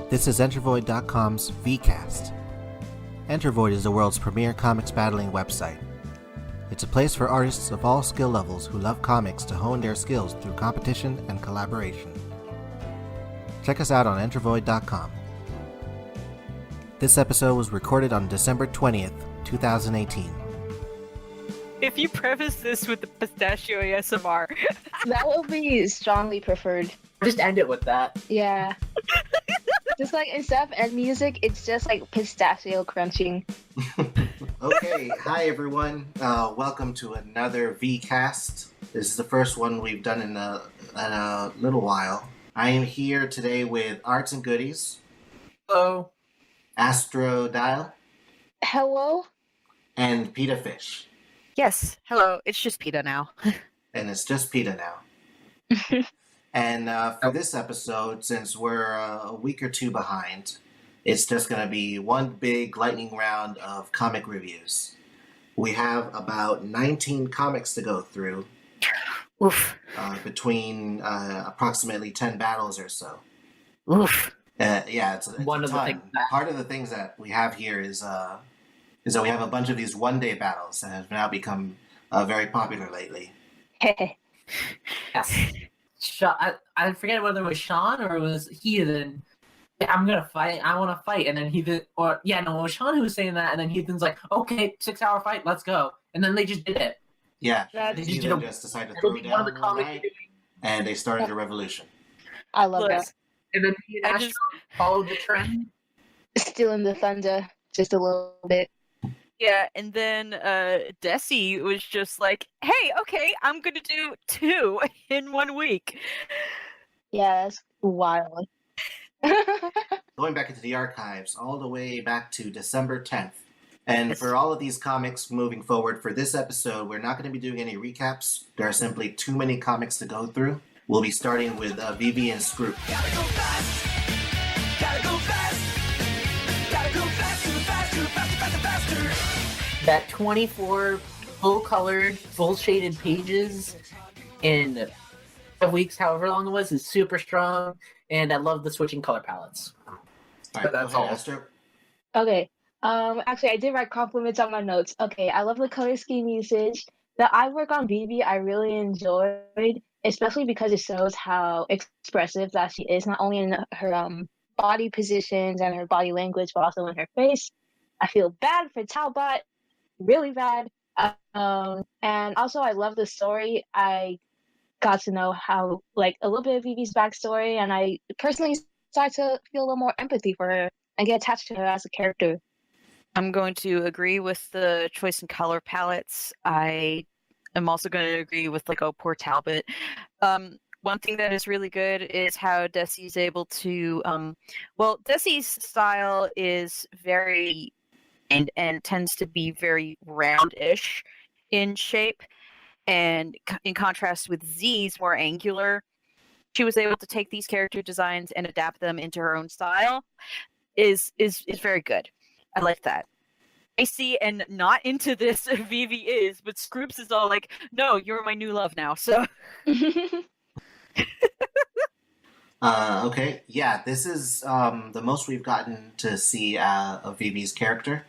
This is EnterVoid.com's VCast. EnterVoid is the world's premier comics battling website. It's a place for artists of all skill levels who love comics to hone their skills through competition and collaboration. Check us out on EnterVoid.com. This episode was recorded on December 20th, 2018. If you preface this with the pistachio ASMR. That would be strongly preferred. Just end it with that. Yeah. Just like instead of end music, it's just like pistachio crunching. Okay, hi everyone. Welcome to another VCast. This is the first one we've done in a little while. I am here today with ArtsandGoodies. Hello. Astrodile. Hello? And Pita Fish. Yes, hello, it's just Pita now. And it's just Pita now. And for this episode, since we're a week or two behind, it's just going to be one big lightning round of comic reviews. We have about 19 comics to go through. Oof. Between approximately 10 battles or so. Oof. Yeah, it's One a of the ton. things Part of the things that we have here is that we have a bunch of these one-day battles that have now become very popular lately. Yes. I forget whether it was Sean or it was Heathen. I'm gonna fight. I want to fight, and then Heathen, it was Sean who was saying that, and then Heathen's like, "Okay, 6-hour fight, let's go," and then they just did it. Yeah, That's they just decided to throw it down one night, and they started a revolution. I love Look, that. And then he I actually followed the trend. Stealing the thunder just a little bit. Yeah, and then Desi was just like, hey, okay, I'm gonna do 2 in 1 week. Yeah, that's wild. Going back into the archives, all the way back to December 10th. And for all of these comics moving forward, for this episode, we're not going to be doing any recaps. There are simply too many comics to go through. We'll be starting with Veevee Scroop. Gotta go fast. Gotta go fast. Gotta go faster, faster, faster, faster, faster. That 24 full-colored, full-shaded pages in 5 weeks, however long it was, is super strong, and I love the switching color palettes. All right, But that's go ahead, all. Astro. Okay. Actually, I did write compliments on my notes. Okay, I love the color scheme usage. The artwork on Veevee I really enjoyed, especially because it shows how expressive that she is, not only in her body positions and her body language, but also in her face. I feel bad for Talbot, really bad. And also, I love the story. I got to know how, like, a little bit of Veevee's backstory, and I personally started to feel a little more empathy for her and get attached to her as a character. I'm going to agree with the choice in color palettes. I am also going to agree with, like, oh, poor Talbot. One thing that is really good is how Desi's able to, Desi's style is very, and tends to be very roundish in shape, and in contrast with Z's more angular. She was able to take these character designs and adapt them into her own style. Is very good. I like that. I see, and not into this Veevee is, but Scroops is all like, no, you're my new love now, so. Okay, yeah, this is the most we've gotten to see of Veevee's character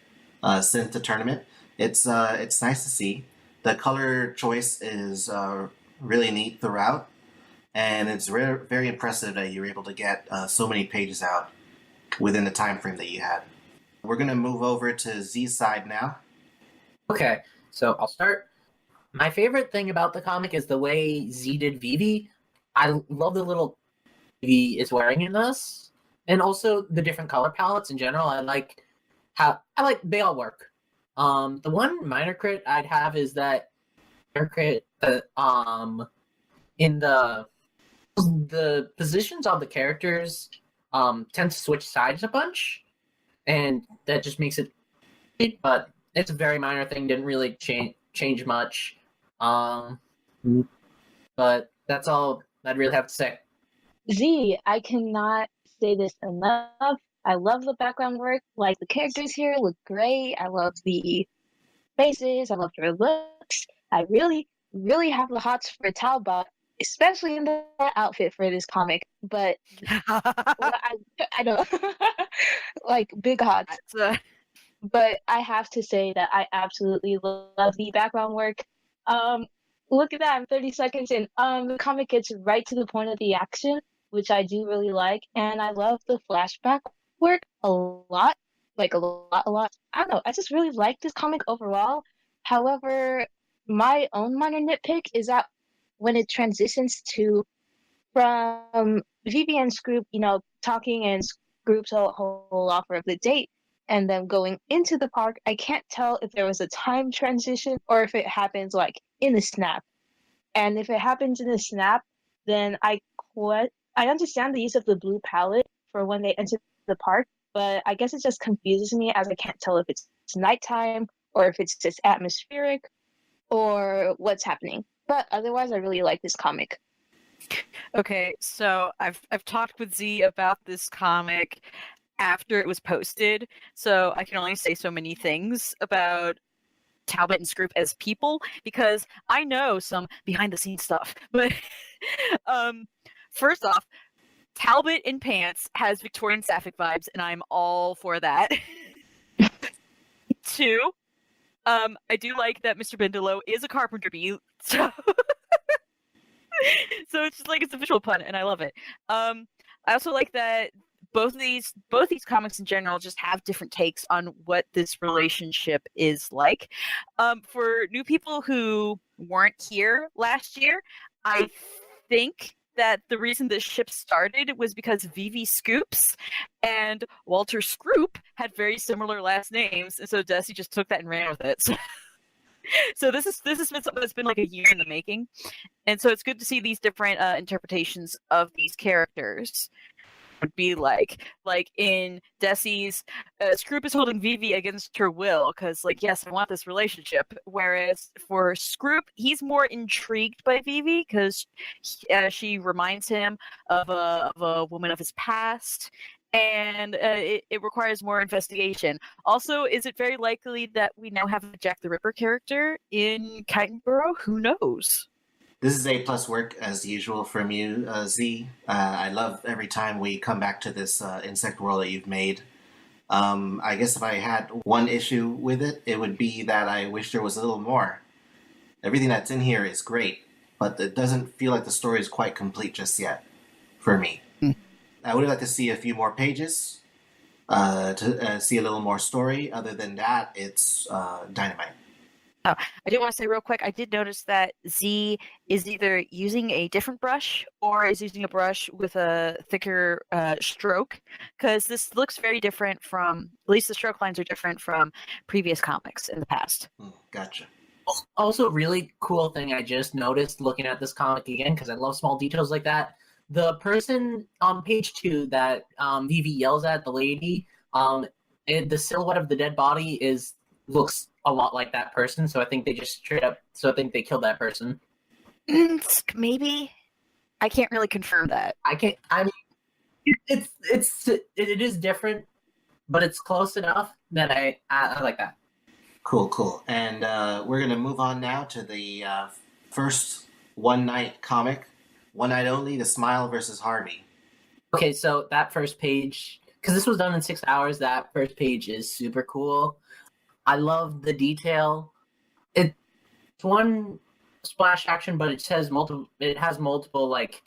since the tournament. It's nice to see. The color choice is really neat throughout, and it's very impressive that you were able to get so many pages out within the time frame that you had. We're going to move over to Z's side now. Okay, so I'll start. My favorite thing about the comic is the way Z did Veevee. I love the little Veevee is wearing in this, and also the different color palettes in general. I like they all work. The one minor crit I'd have is that minor crit in the positions of the characters tend to switch sides a bunch, and that just makes it. But it's a very minor thing. Didn't really change much. But that's all I'd really have to say. Z, I cannot say this enough. I love the background work. Like, the characters here look great. I love the faces. I love their looks. I really, really have the hots for Talbot. especially in the outfit for this comic. But well, I don't like big hots. But I have to say that I absolutely love the background work. Um, Look at that, I'm 30 seconds in. The comic gets right to the point of the action, which I do really like, and I love the flashback work a lot, like a lot, a lot. I don't know, I just really like this comic overall. However, my own minor nitpick is that when it transitions to from Veevee and Scroop, talking and Scroop's whole offer of the date, and then going into the park, I can't tell if there was a time transition or if it happens like in the snap. And if it happens in the snap, then I understand the use of the blue palette for when they enter the park, but I guess it just confuses me as I can't tell if it's nighttime or if it's just atmospheric or what's happening. But otherwise, I really like this comic. Okay, so I've talked with Z about this comic after it was posted, so I can only say so many things about Talbot and Scroop as people because I know some behind the scenes stuff. But first off, Talbot in pants has Victorian Sapphic vibes, and I'm all for that. Two, I do like that Mr. Bendelow is a carpenter bee, so so it's just like it's a visual pun, and I love it. I also like that both these comics in general just have different takes on what this relationship is like. For new people who weren't here last year, I think that the reason this ship started was because Veevee Scoops and Walter Scroop had very similar last names, and so Desi just took that and ran with it. So this has been something that's been like a year in the making, and so it's good to see these different interpretations of these characters. Would be like in Desi's, Scroop is holding Veevee against her will because, like, yes, I want this relationship. Whereas for Scroop, he's more intrigued by Veevee because she reminds him of a woman of his past, and it requires more investigation. Also, is it very likely that we now have a Jack the Ripper character in Kiteborough? Who knows? This is A+ work as usual from you, Z. I love every time we come back to this insect world that you've made. I guess if I had one issue with it, it would be that I wish there was a little more. Everything that's in here is great, but it doesn't feel like the story is quite complete just yet, for me. I would like to see a few more pages, to see a little more story. Other than that, it's dynamite. Oh, I do want to say real quick, I did notice that Z is either using a different brush or is using a brush with a thicker stroke, because this looks very different from, at least the stroke lines are different from previous comics in the past. Gotcha. Also, really cool thing I just noticed looking at this comic again, because I love small details like that. The person on page 2 that Veevee yells at, the lady, the silhouette of the dead body looks a lot like that person, so I think they just I think they killed that person. Maybe. I can't really confirm that. I mean, it is different, but it's close enough that I like that. Cool. And we're going to move on now to the first one-night comic. One night only, The Smile versus Harvey. Okay, so that first page, because this was done in 6 hours, that first page is super cool. I love the detail. It's one splash action, but it has multiple like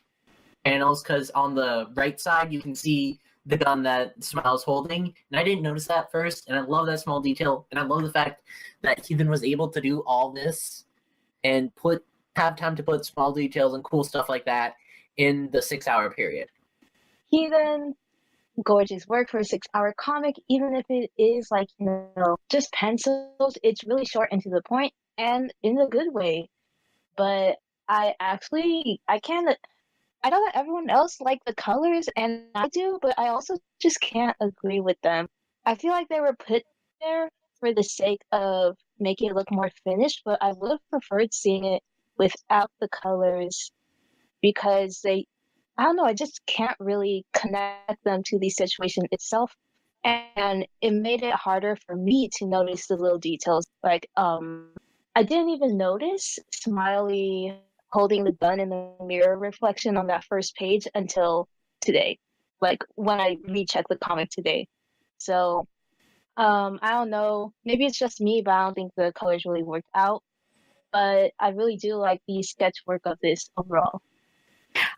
panels, because on the right side you can see the gun that Smile is holding, and I didn't notice that first, and I love that small detail, and I love the fact that Heathen was able to do all this and have time to put small details and cool stuff like that in the 6 hour period. Heathen, gorgeous work for a 6 hour comic, even if it is like, just pencils. It's really short and to the point, and in a good way. But I know that everyone else liked the colors, and I do, but I also just can't agree with them. I feel like they were put there for the sake of making it look more finished, but I would have preferred seeing it without the colors, because I don't know, I just can't really connect them to the situation itself. And it made it harder for me to notice the little details. Like, I didn't even notice Smiley holding the gun in the mirror reflection on that first page until today, like when I rechecked the comic today. So I don't know, maybe it's just me, but I don't think the colors really worked out. But I really do like the sketch work of this overall.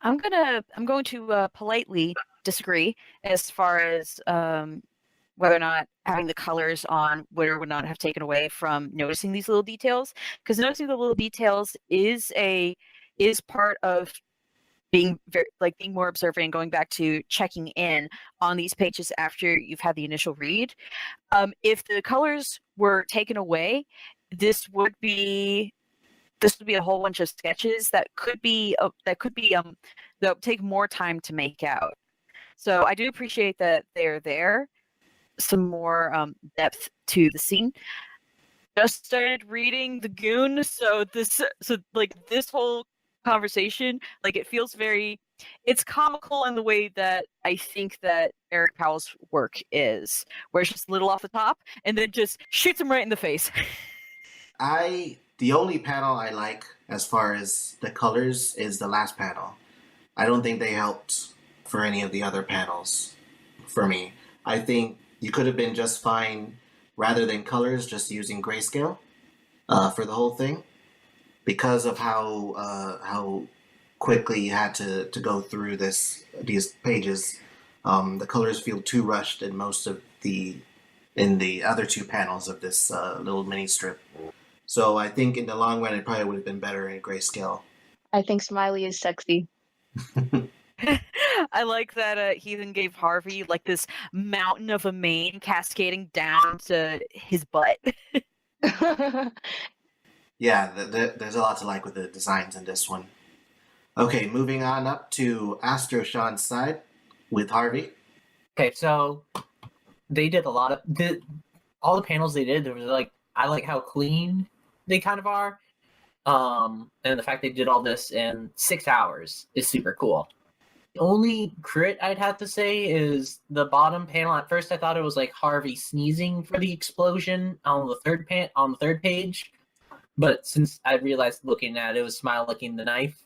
I'm going to politely disagree as far as whether or not having the colors on would or would not have taken away from noticing these little details, because noticing the little details is part of being being more observant and going back to checking in on these pages after you've had the initial read. If the colors were taken away, this would be a whole bunch of sketches that would take more time to make out. So I do appreciate that they're there. Some more depth to the scene. Just started reading The Goon, so this whole conversation, like, it feels it's comical in the way that I think that Eric Powell's work is, where it's just a little off the top and then just shoots him right in the face. The only panel I like as far as the colors is the last panel. I don't think they helped for any of the other panels for me. I think you could have been just fine rather than colors, just using grayscale for the whole thing, because of how quickly you had to go through these pages. The colors feel too rushed in the other two panels of this little mini strip. So I think in the long run, it probably would have been better in grayscale. I think Smiley is sexy. I like that Heathen gave Harvey like this mountain of a mane cascading down to his butt. Yeah, there's a lot to like with the designs in this one. Okay, moving on up to Astro Sean's side with Harvey. Okay, so they did a lot of all the panels they did. There was I like how clean they kind of are, and the fact they did all this in 6 hours is super cool. The only crit I'd have to say is the bottom panel. At first, I thought it was like Harvey sneezing for the explosion on the third page, but since I realized looking at it, it was Smile licking the knife.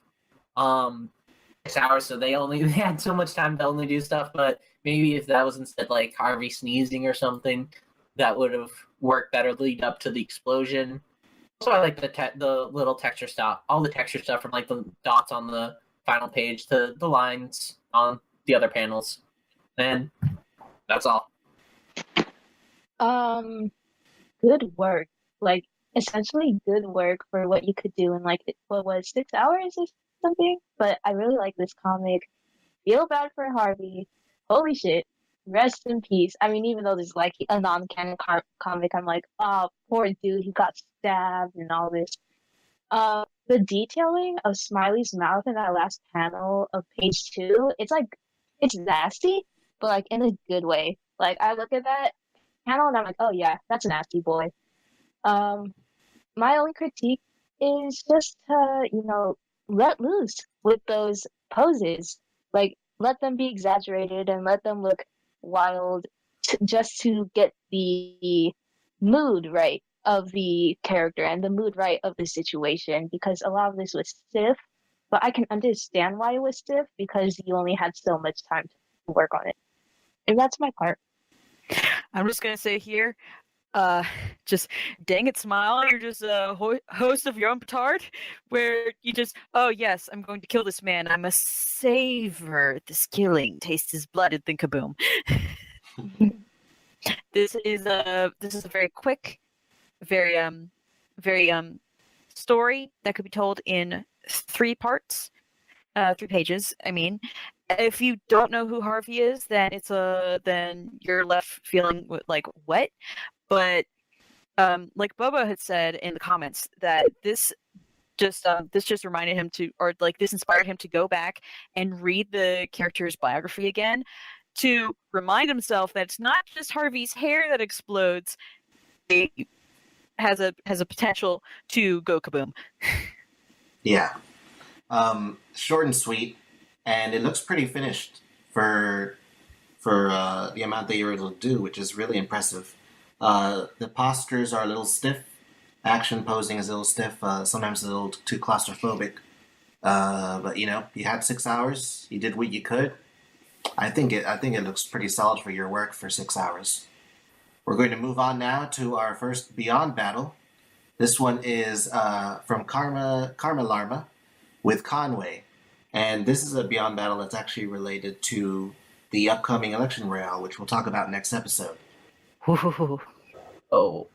6 hours, so they had so much time to only do stuff. But maybe if that was instead like Harvey sneezing or something, that would have worked better lead up to the explosion. Also, I like the little texture stuff, all the texture stuff from like the dots on the final page to the lines on the other panels. And that's all. Good work. Like, essentially good work for what you could do in 6 hours or something. But I really like this comic. Feel bad for Harvey. Holy shit. Rest in peace. I mean, even though this is like a non-canon comic, I'm like, oh, poor dude, he got stabbed and all this. The detailing of Smiley's mouth in that last panel of page 2, it's nasty, but like in a good way. Like, I look at that panel and I'm like, oh yeah, that's a nasty boy. My only critique is just to, let loose with those poses. Like, let them be exaggerated and let them look wild just to get the mood right of the character and the mood right of the situation, because a lot of this was stiff, but I can understand why it was stiff because you only had so much time to work on it. And that's my part. I'm just gonna say here, just dang it, Smile, you're just a host of your own petard, where you just, oh yes, I'm going to kill this man, I must savor this killing, taste his blood, and then kaboom. This is a very quick, very story that could be told in 3 parts, 3 pages. I mean, if you don't know who Harvey is, then then you're left feeling like what? But like Boba had said in the comments, that this just reminded him this inspired him to go back and read the character's biography again, to remind himself that it's not just Harvey's hair that explodes. It has a potential to go kaboom. Yeah. Short and sweet, and it looks pretty finished for the amount that you're able to do, which is really impressive. The postures are a little stiff. Action posing is a little stiff. Sometimes a little too claustrophobic. But you had 6 hours. You did what you could. I think it looks pretty solid for your work for 6 hours. We're going to move on now to our first Beyond battle. This one is from Karma Larma with Conway. And this is a Beyond battle that's actually related to the upcoming election royale, which we'll talk about next episode. Oh.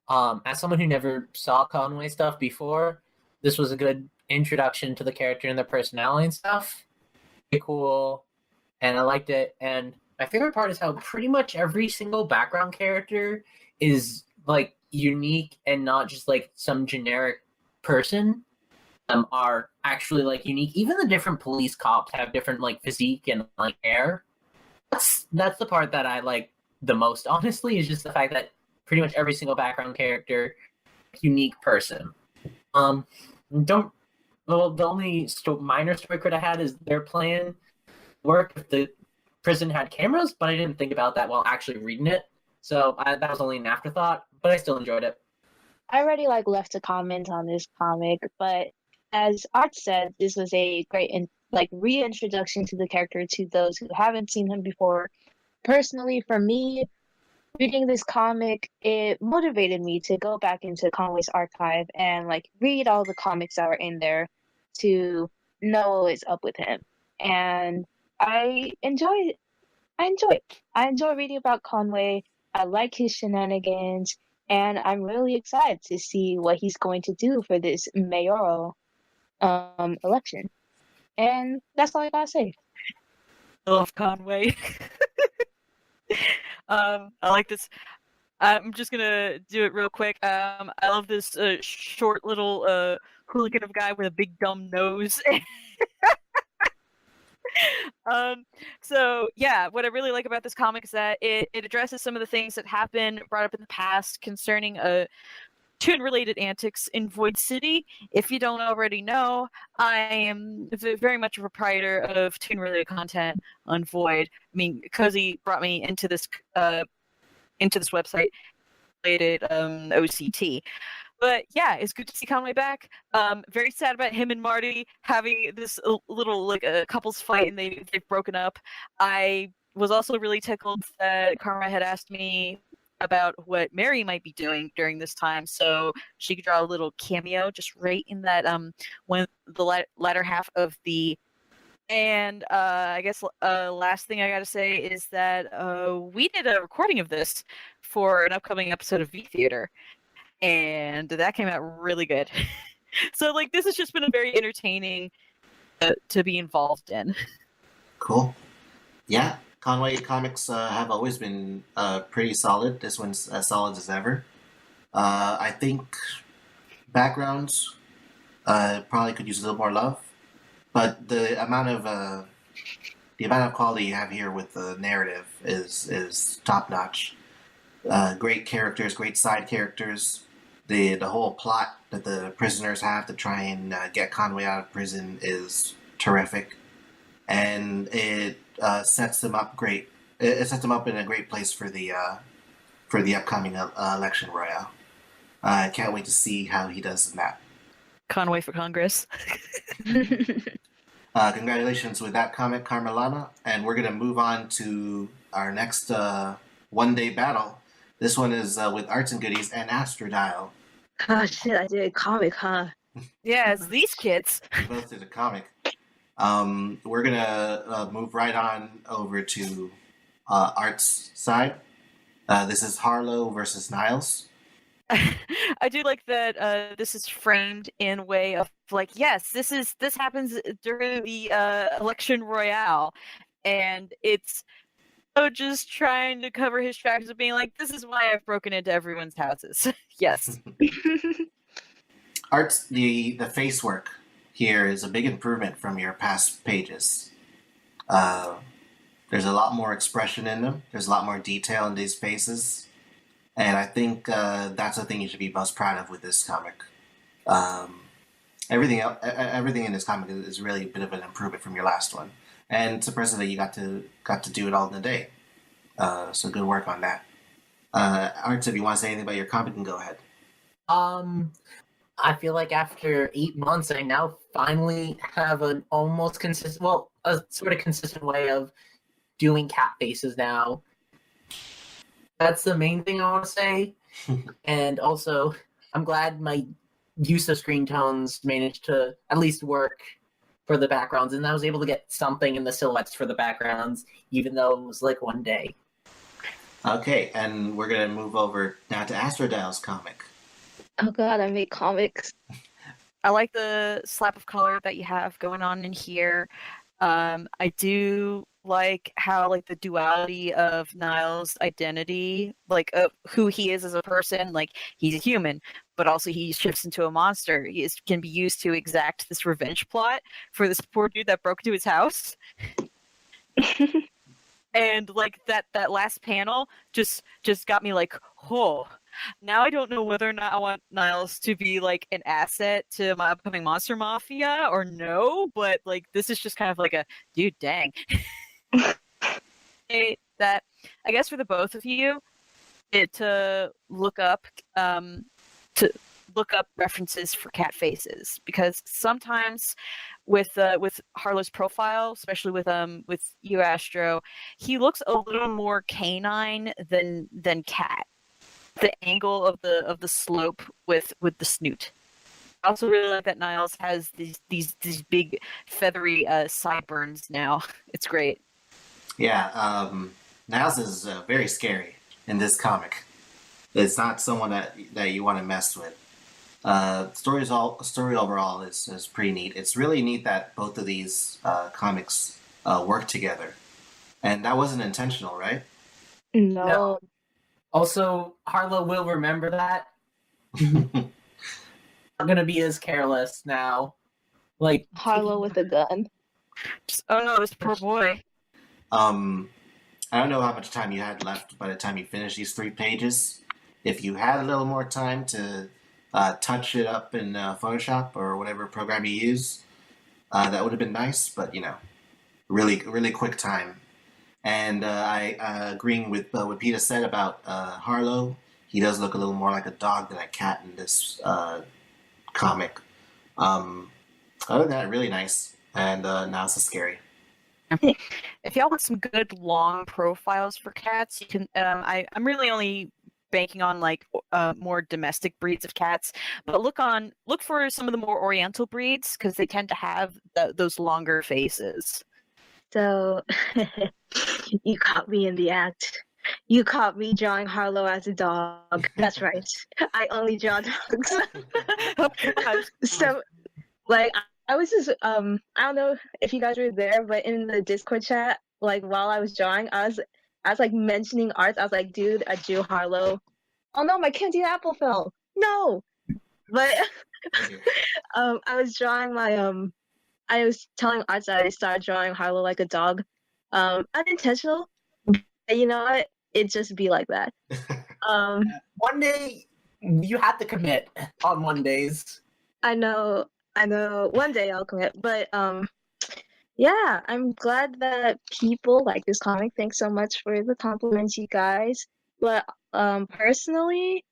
As someone who never saw Conway stuff before, this was a good introduction to the character and the personality and stuff. Pretty cool. And I liked it. And my favorite part is how pretty much every single background character is like unique and not just like some generic person. Are actually like unique. Even the different police cops have different like physique and like hair. That's the part that I like the most, honestly, is just the fact that pretty much every single background character, unique person. The only minor story crit I had is their plan work if the prison had cameras, but I didn't think about that while actually reading it. So that was only an afterthought, but I still enjoyed it. I already left a comment on this comic, but as Art said, this was a great reintroduction to the character to those who haven't seen him before. Personally, for me, reading this comic, it motivated me to go back into Conway's archive and read all the comics that were in there to know what's up with him. And I enjoy reading about Conway. I like his shenanigans, and I'm really excited to see what he's going to do for this mayoral election. And that's all I gotta say. I love Conway. I like this. I'm just gonna do it real quick. I love this short little hooligan of guy with a big dumb nose. So yeah, what I really like about this comic is that it addresses some of the things that happened brought up in the past concerning Toon-related antics in Void City. If you don't already know, I am very much a proprietor of Toon-related content on Void. I mean, Cozy brought me into this website related OCT. But yeah, it's good to see Conway back. Very sad about him and Marty having this little couples fight, and they've broken up. I was also really tickled that Karma had asked me about what Mary might be doing during this time, so she could draw a little cameo just right in that when the latter half of the. And I guess last thing I gotta say is that we did a recording of this for an upcoming episode of V Theater. And that came out really good. So this has just been a very entertaining to be involved in. Cool. Yeah, Conway comics have always been pretty solid. This one's as solid as ever. I think backgrounds probably could use a little more love, but the amount of quality you have here with the narrative is top notch. Great characters, great side characters. The whole plot that the prisoners have to try and get Conway out of prison is terrific, and it sets them up great. It sets them up in a great place for the upcoming election royale. I can't wait to see how he does in that. Conway for Congress. Congratulations with that comic, Carmelana, and we're gonna move on to our next one-day battle. This one is with ArtsandGoodies and Astrodile. Oh shit, I did a comic, huh? Yeah, it's these kids. We both did a comic. We're gonna move right on over to Art's side. This is Harlow versus Niles. I do like that this is framed in a way of yes, this happens during the election royale, and it's just trying to cover his tracks of being this is why I've broken into everyone's houses. Yes. Art's the face work here is a big improvement from your past pages. There's a lot more expression in them. There's a lot more detail in these faces. And I think that's the thing you should be most proud of with this comic. Everything in this comic is really a bit of an improvement from your last one. And surprisingly, you got to do it all in a day. So good work on that. Arts, if you want to say anything about your comic, then go ahead. I feel like after 8 months, I now finally have an almost consistent, well, a sort of consistent way of doing cat faces now. That's the main thing I want to say. And also, I'm glad my use of screen tones managed to at least work for the backgrounds, and I was able to get something in the silhouettes for the backgrounds, even though it was like one day. Okay, and we're gonna move over now to Astrodile's comic. Oh god, I make comics. I like the slap of color that you have going on in here. I do like how like the duality of Niles' identity, like who he is as a person. Like he's a human, but also he shifts into a monster. Can be used to exact this revenge plot for this poor dude that broke into his house. And like that last panel just got me like, oh. Now I don't know whether or not I want Niles to be like an asset to my upcoming Monster Mafia or no, but like this is just kind of like a dude, dang. That I guess for the both of you, to look up references for cat faces, because sometimes with Harlow's profile, especially with you, Astro, he looks a little more canine than cat. The angle of the slope with the snoot. I also really like that Niles has these big feathery sideburns now. It's great. Yeah, Niles is very scary in this comic. It's not someone that you want to mess with. Story overall is pretty neat. It's really neat that both of these comics work together, and that wasn't intentional, right? No. Also, Harlow will remember that. I'm gonna be as careless now. Like Harlow with a gun. Oh no, this poor boy. I don't know how much time you had left by the time you finished these 3 pages. If you had a little more time to touch it up in Photoshop or whatever program you use, that would have been nice. But really, really quick time. And I agreeing with what Pita said about Harlow. He does look a little more like a dog than a cat in this comic. Other than that, really nice. And now it's scary. If y'all want some good long profiles for cats, you can. I'm really only banking on like more domestic breeds of cats, but look for some of the more Oriental breeds because they tend to have those longer faces. So, you caught me in the act. You caught me drawing Harlow as a dog. That's right. I only draw dogs. Oh gosh. So, like, I was just, I don't know if you guys were there, but in the Discord chat, like, while I was drawing, I was like, mentioning arts. I was like, dude, I drew Harlow. Oh no, my candy apple fell. No! But, I was drawing my, I was telling Arts that I started drawing Harlow like a dog. Unintentional. But you know what? It just be like that. one day you have to commit on Mondays. I know. One day I'll commit. But yeah, I'm glad that people like this comic. Thanks so much for the compliments, you guys. But personally,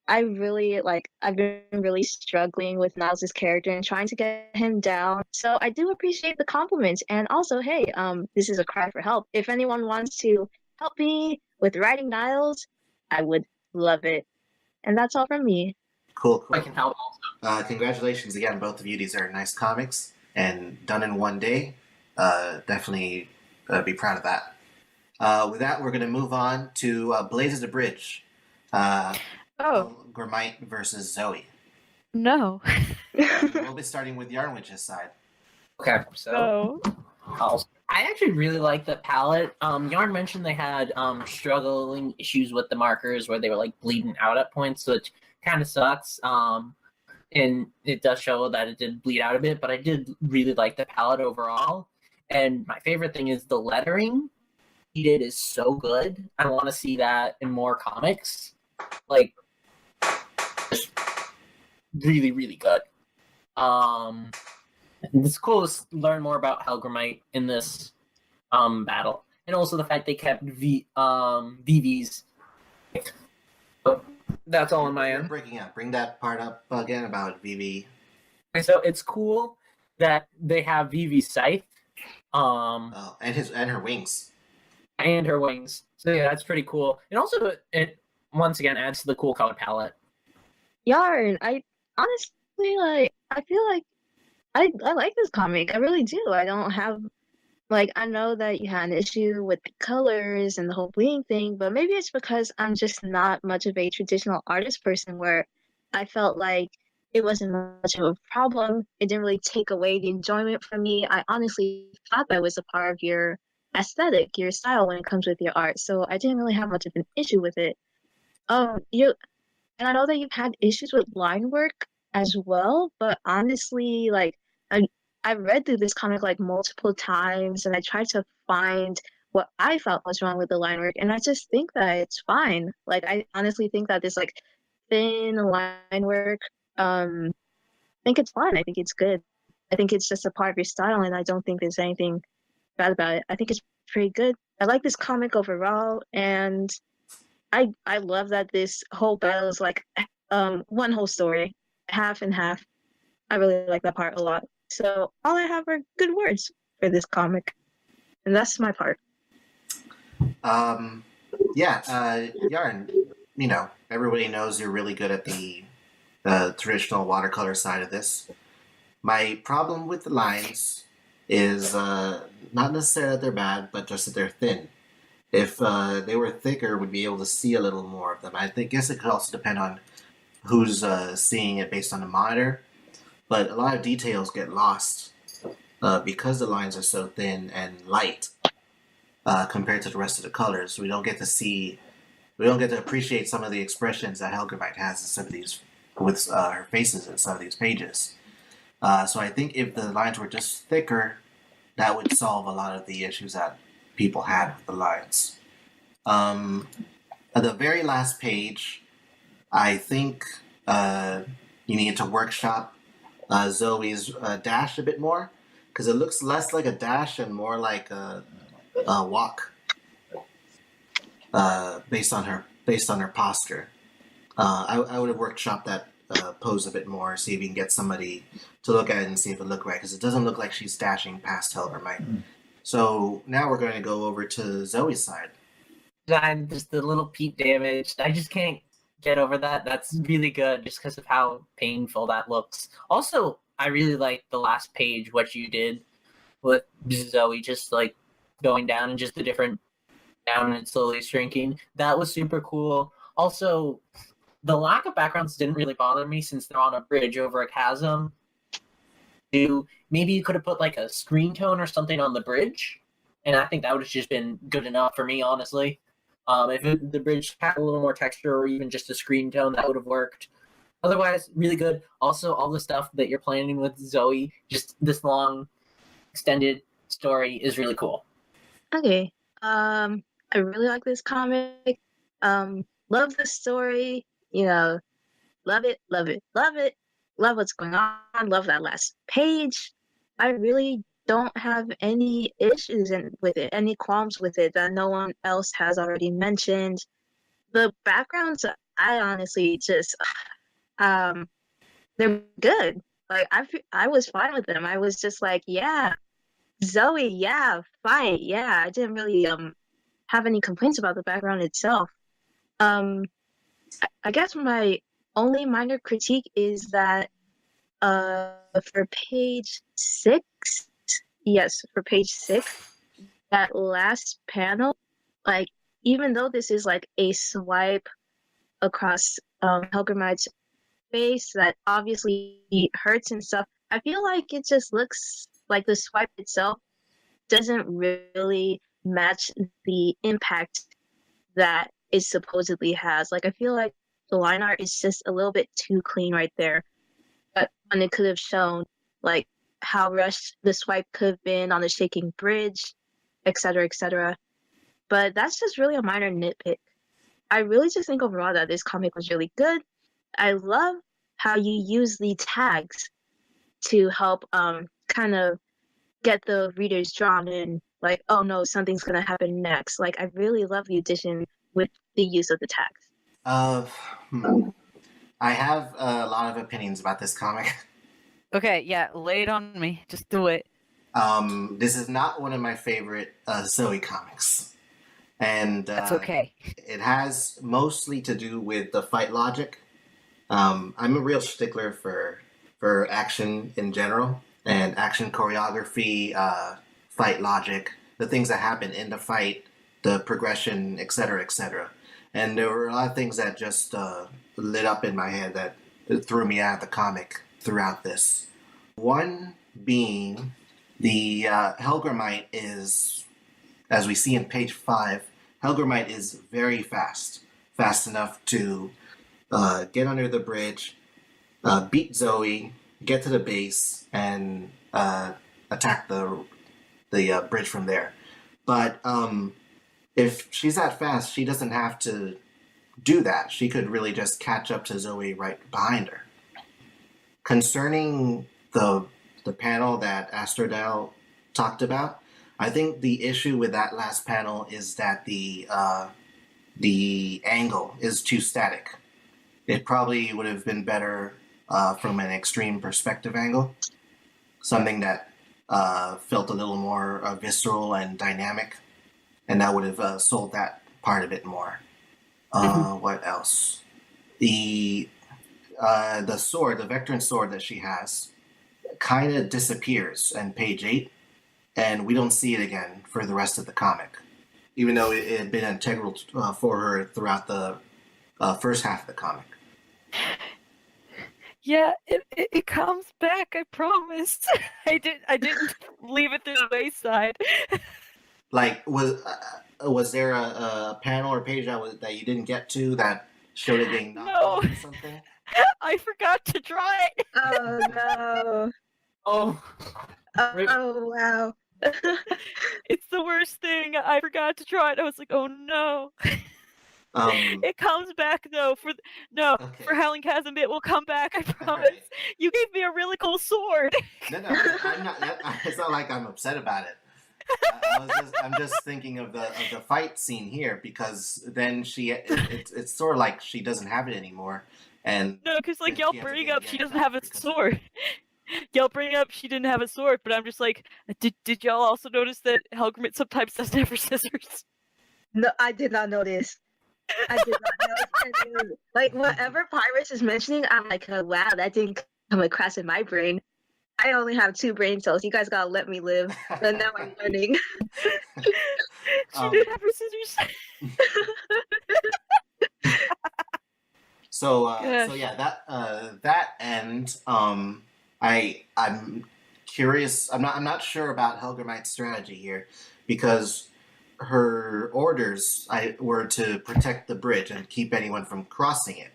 I've been really struggling with Niles' character and trying to get him down. So I do appreciate the compliments. And also, hey, this is a cry for help. If anyone wants to help me with writing Niles, I would love it. And that's all from me. Cool. I can help also. Congratulations again, both of you. These are nice comics and done in one day. Definitely be proud of that. With that, we're going to move on to Blazes the Bridge. Hellgrammite versus Zoey. No. We'll be starting with Yarnwich's side. Okay, so I actually really like the palette. Yarn mentioned they had struggling issues with the markers where they were like bleeding out at points, which kind of sucks. And it does show that it did bleed out a bit, but I did really like the palette overall. And my favorite thing is the lettering he did is so good. I want to see that in more comics. Like, just really, really good. It's cool to learn more about Hellgrammite in this battle, and also the fact they kept Veevee's That's all on my You're end. breaking up. Bring that part up again about Veevee. And so it's cool that they have Veevee Scythe, Oh, and her wings. and her wings. So yeah, that's pretty cool. And also, it once again adds to the cool color palette. Yarn, I honestly I feel like I like this comic. I really do. I don't have I know that you had an issue with the colors and the whole bleeding thing, but maybe it's because I'm just not much of a traditional artist person where I felt like it wasn't much of a problem. It didn't really take away the enjoyment from me. I honestly thought that was a part of your aesthetic, your style when it comes with your art. So I didn't really have much of an issue with it. You and I know that you've had issues with line work as well, but honestly, I I read through this comic multiple times and I tried to find what I felt was wrong with the line work, and I just think that it's fine. I honestly think that this thin line work, I think it's fine. I think it's good. I think it's just a part of your style, and I don't think there's anything bad about it. I think it's pretty good. I like this comic overall, and I love that this whole battle is one whole story, half and half. I really like that part a lot. So all I have are good words for this comic, and that's my part. Yarn. Everybody knows you're really good at the traditional watercolor side of this. My problem with the lines is not necessarily that they're bad, but just that they're thin. If they were thicker, we'd be able to see a little more of them. Guess it could also depend on who's seeing it based on the monitor, but a lot of details get lost because the lines are so thin and light compared to the rest of the colors. We don't get to appreciate some of the expressions that Hellgrammite has in some of these with her faces in some of these pages. So I think if the lines were just thicker, that would solve a lot of the issues that people had with the lines. At the very last page, I think you need to workshop Zoe's dash a bit more, because it looks less like a dash and more like a walk based on her posture. I would have workshopped that pose a bit more, see if you can get somebody to look at it and see if it looked right, because it doesn't look like she's dashing past Hellgrammite. So now we're going to go over to Zoe's side. And just the little peat damage, I just can't get over that. That's really good just because of how painful that looks. Also, I really like the last page, what you did with Zoey, just going down and just the different down and slowly shrinking. That was super cool. Also, the lack of backgrounds didn't really bother me since they're on a bridge over a chasm. Maybe you could have put a screen tone or something on the bridge, and I think that would have just been good enough for me, honestly. If the bridge had a little more texture or even just a screen tone, that would have worked. Otherwise, really good. Also, all the stuff that you're planning with Zoey, just this long, extended story is really cool. Okay. I really like this comic. Love the story. Love it, love it, love it. Love what's going on. Love that last page. I really don't have any issues with it, any qualms with it that no one else has already mentioned. The backgrounds, I honestly just, they're good. I was fine with them. I was just yeah, Zoey, yeah, fine, yeah. I didn't really have any complaints about the background itself. I guess my only minor critique is that for page 6, yes, for page 6, that last panel, even though this is a swipe across Hellgrammite's face that obviously hurts and stuff, I feel like it just looks like the swipe itself doesn't really match the impact that it supposedly has. I feel like the line art is just a little bit too clean right there. But when it could have shown how rushed the swipe could have been on the shaking bridge, etc., etc. But that's just really a minor nitpick. I really just think overall that this comic was really good. I love how you use the tags to help kind of get the readers drawn in, oh no, something's gonna happen next. I really love the addition with the use of the tags. Uh, hmm. I have a lot of opinions about this comic. Okay, yeah, lay it on me. Just do it. This is not one of my favorite Zoey comics, and That's okay. it has mostly to do with the fight logic. I'm a real stickler for action in general and action choreography, fight logic, the things that happen in the fight, the progression, etc., etc. And there were a lot of things that just lit up in my head that threw me out of the comic throughout this. One being the Hellgrammite is, as we see in page 5, Hellgrammite is very fast. Fast enough to get under the bridge, beat Zoey, get to the base, and attack the bridge from there. But if she's that fast, she doesn't have to do that. She could really just catch up to Zoey right behind her. Concerning the panel that Astrodile talked about, I think the issue with that last panel is that the angle is too static. It probably would have been better from an extreme perspective angle, something that felt a little more visceral and dynamic, and that would have sold that part of it more. What else? The sword, the Vectran sword that she has, kind of disappears in page 8, and we don't see it again for the rest of the comic, even though it had been integral for her throughout the first half of the comic. Yeah, it comes back. I promise. I didn't leave it through the wayside. Like, was there a panel or page that you didn't get to that showed it being knocked No. off or something? I forgot to draw it. Oh no. Oh, Oh wow. It's the worst thing. I forgot to draw it. I was like, oh no. It comes back though. For Howling Chasm, it will come back. I promise. Right. You gave me a really cool sword. No, I'm not. It's not like I'm upset about it. I'm just thinking of the fight scene here, because then it's sort of like she doesn't have it anymore, and No, because like y'all she has to bring get up it she back doesn't have a because- sword. Y'all bring up she didn't have a sword, but I'm just like, did y'all also notice that Hellgrammite sometimes doesn't have her scissors? No, I did not notice. I did not notice. Like whatever Pyrus is mentioning, I'm like, oh, wow, that didn't come across in my brain. I only have 2 brain cells. You guys gotta let me live. But now I'm learning. She did have her scissors. So Gosh. yeah, that end. I'm curious. I'm not sure about Hellgrammite's strategy here, because her orders were to protect the bridge and keep anyone from crossing it.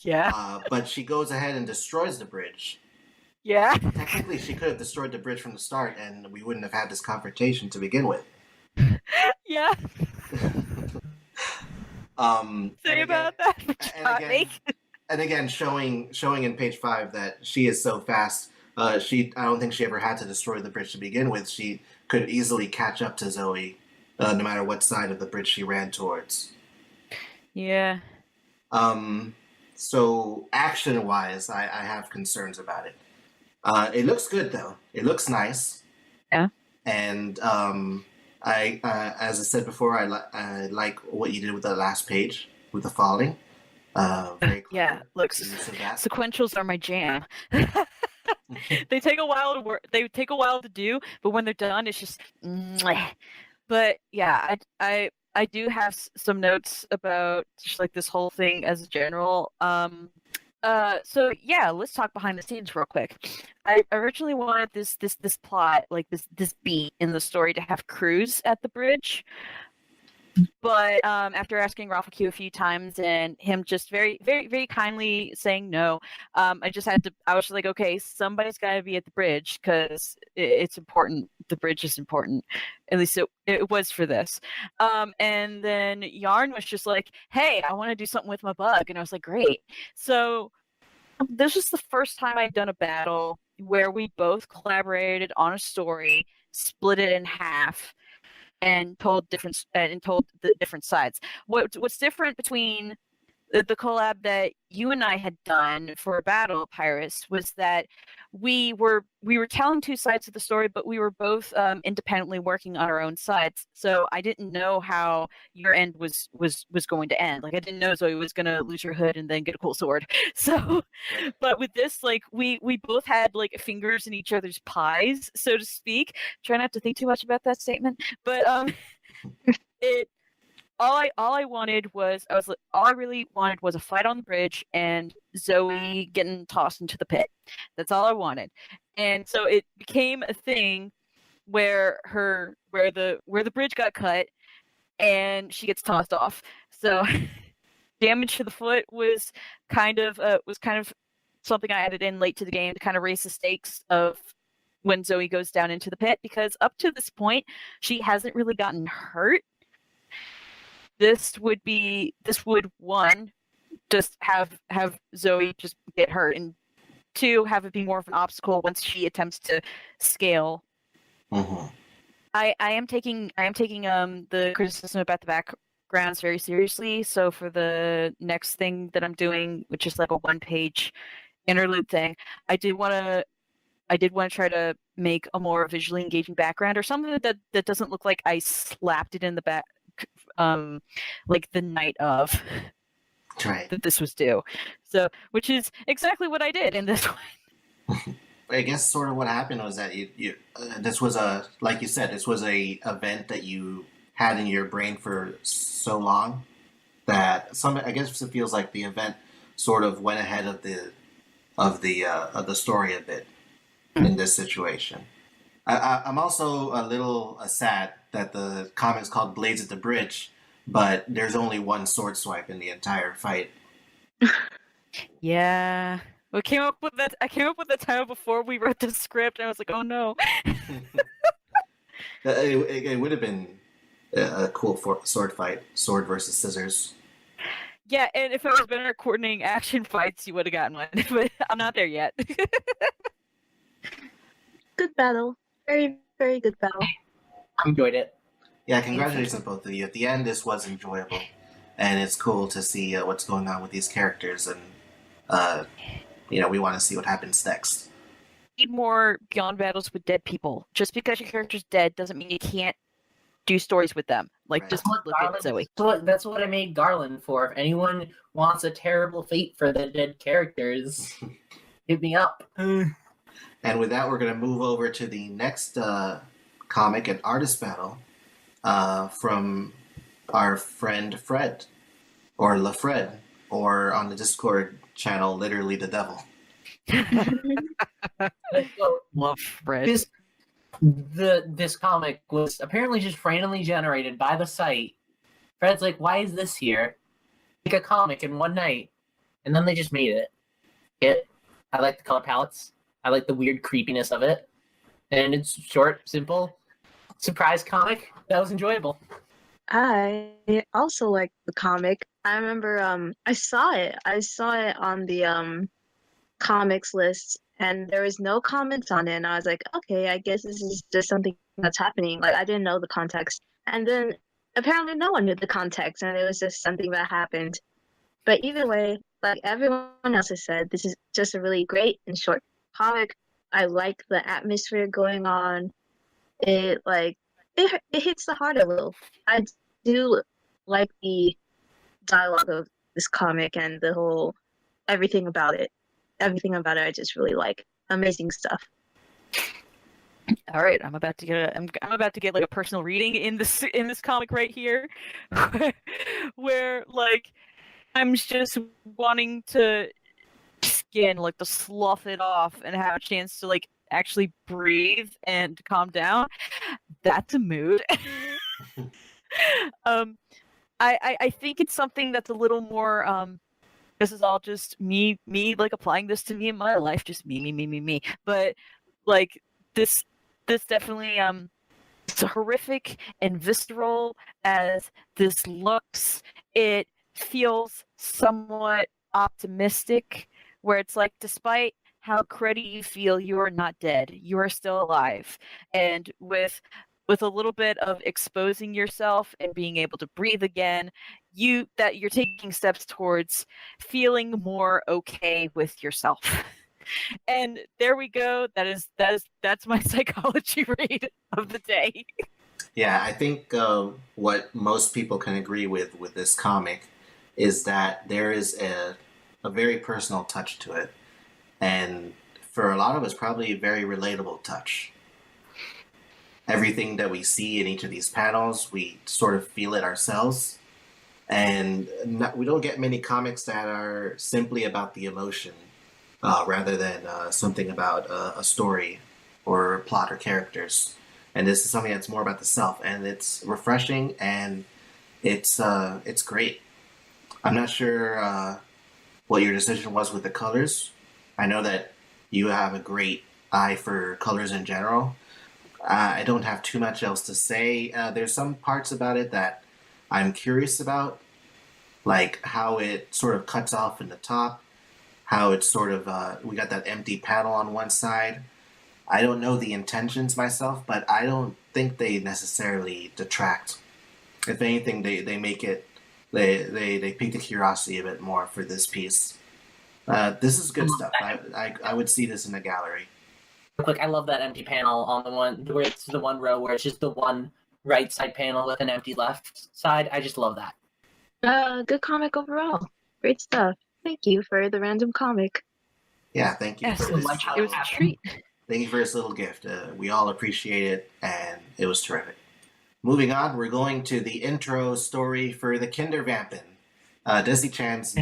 Yeah. But she goes ahead and destroys the bridge. Yeah. Technically, she could have destroyed the bridge from the start, and we wouldn't have had this confrontation to begin with. Yeah. Say and about that. and again, showing in page 5 that she is so fast. I don't think she ever had to destroy the bridge to begin with. She could easily catch up to Zoey, no matter what side of the bridge she ran towards. Yeah. So action-wise, I have concerns about it. It looks good though. It looks nice. Yeah. And as I said before, I like what you did with the last page with the falling. Very clever Yeah. Looks. use of that. Sequentials are my jam. They take a while to work. They take a while to do, but when they're done, it's just. Mwah. But yeah, I do have some notes about just like this whole thing as a general. So yeah, let's talk behind the scenes real quick. I originally wanted this plot, like this beat in the story, to have Cruz at the bridge. But after asking Rafa Q a few times and him just very, very, very kindly saying no, I was just like, okay, somebody's got to be at the bridge because it's important. The bridge is important. At least it was for this. And then Yarn was just like, hey, I want to do something with my bug. And I was like, great. So this was the first time I'd done a battle where we both collaborated on a story, split it in half, and told the different sides. What's different between the collab that you and I had done for Battle Pirates was that we were telling two sides of the story, but we were both independently working on our own sides. So I didn't know how your end was going to end. Like I didn't know Zoe was gonna lose her hood and then get a cool sword. So, but with this, like we both had like fingers in each other's pies, so to speak. Try not to think too much about that statement, but it. All I wanted was all I really wanted was a fight on the bridge and Zoe getting tossed into the pit. That's all I wanted. And so it became a thing where the bridge got cut and she gets tossed off. So damage to the foot was kind of something I added in late to the game to kind of raise the stakes of when Zoe goes down into the pit, because up to this point she hasn't really gotten hurt. This would one, just have Zoe just get hurt, and two, have it be more of an obstacle once she attempts to scale. Mm-hmm. I am taking the criticism about the backgrounds very seriously. So for the next thing that I'm doing, which is like a 1-page interlude thing, I did want to try to make a more visually engaging background, or something that doesn't look like I slapped it in the back. Like the night of that this was due, so which is exactly what I did in this one. I guess sort of what happened was that you this was like you said, this was a event that you had in your brain for so long that I guess it feels like the event sort of went ahead of the story a bit in this situation. I'm also a little sad that the comic's called Blades at the Bridge, but there's only one sword swipe in the entire fight. Yeah. I came up with the title before we wrote the script, and I was like, oh no. It would have been a cool sword fight, sword versus scissors. Yeah, and if it was better at coordinating action fights, you would have gotten one, but I'm not there yet. Good battle. Very, very good battle. I enjoyed it. Yeah, congratulations both of you. At the end, this was enjoyable, and it's cool to see what's going on with these characters, and we want to see what happens next. Need more beyond battles with dead people. Just because your character's dead doesn't mean you can't do stories with them. Like, Right. just look at Zoe. That's what I made Garland for. If anyone wants a terrible fate for the dead characters, hit me up. And with that, we're going to move over to the next comic and artist battle from our friend Fred, or LaFred, or on the Discord channel, literally the devil. Love Fred. This comic was apparently just randomly generated by the site. Fred's like, why is this here? Make a comic in one night. And then they just made it. I like the color palettes. I like the weird creepiness of it. And it's short, simple, surprise comic. That was enjoyable. I also like the comic. I remember I saw it. I saw it on the comics list, and there was no comments on it. And I was like, okay, I guess this is just something that's happening. Like, I didn't know the context. And then apparently no one knew the context, and it was just something that happened. But either way, like everyone else has said, this is just a really great and short comic. I like the atmosphere going on. It hits the heart a little. I do like the dialogue of this comic and the whole everything about it. Everything about it I just really like. Amazing stuff. All right, I'm about to get like a personal reading in this comic right here, where like I'm just wanting to skin, like to slough it off and have a chance to like actually breathe and calm down. That's a mood. I think it's something that's a little more this is all just me like applying this to me in my life, just me. But like this definitely it's horrific and visceral as this looks. It feels somewhat optimistic, where it's like, despite how cruddy you feel, you are not dead. You are still alive. And with with a little bit of exposing yourself and being able to breathe again, you're taking steps towards feeling more okay with yourself. And there we go. That's my psychology read of the day. Yeah, I think what most people can agree with this comic is that there is a very personal touch to it, and for a lot of us, probably a very relatable touch. Everything that we see in each of these panels, we sort of feel it ourselves, and we don't get many comics that are simply about the emotion rather than something about a story or plot or characters. And this is something that's more about the self, and it's refreshing, and it's great. I'm not sure what your decision was with the colors. I know that you have a great eye for colors in general. I don't have too much else to say. There's some parts about it that I'm curious about, like how it sort of cuts off in the top, how it's sort of, we got that empty panel on one side. I don't know the intentions myself, but I don't think they necessarily detract. If anything, they make it, they pique the curiosity a bit more for this piece. This is good stuff. I would see this in a gallery. Quick, I love that empty panel on the one where it's the one row where it's just the one right side panel with an empty left side. I just love that. Good comic overall. Great stuff. Thank you for the random comic. Yeah, thank you. Yes, For this, it was a treat. Thank you for this little gift. We all appreciate it, and it was terrific. Moving on, we're going to the intro story for the Kindervampen, Desi-chan's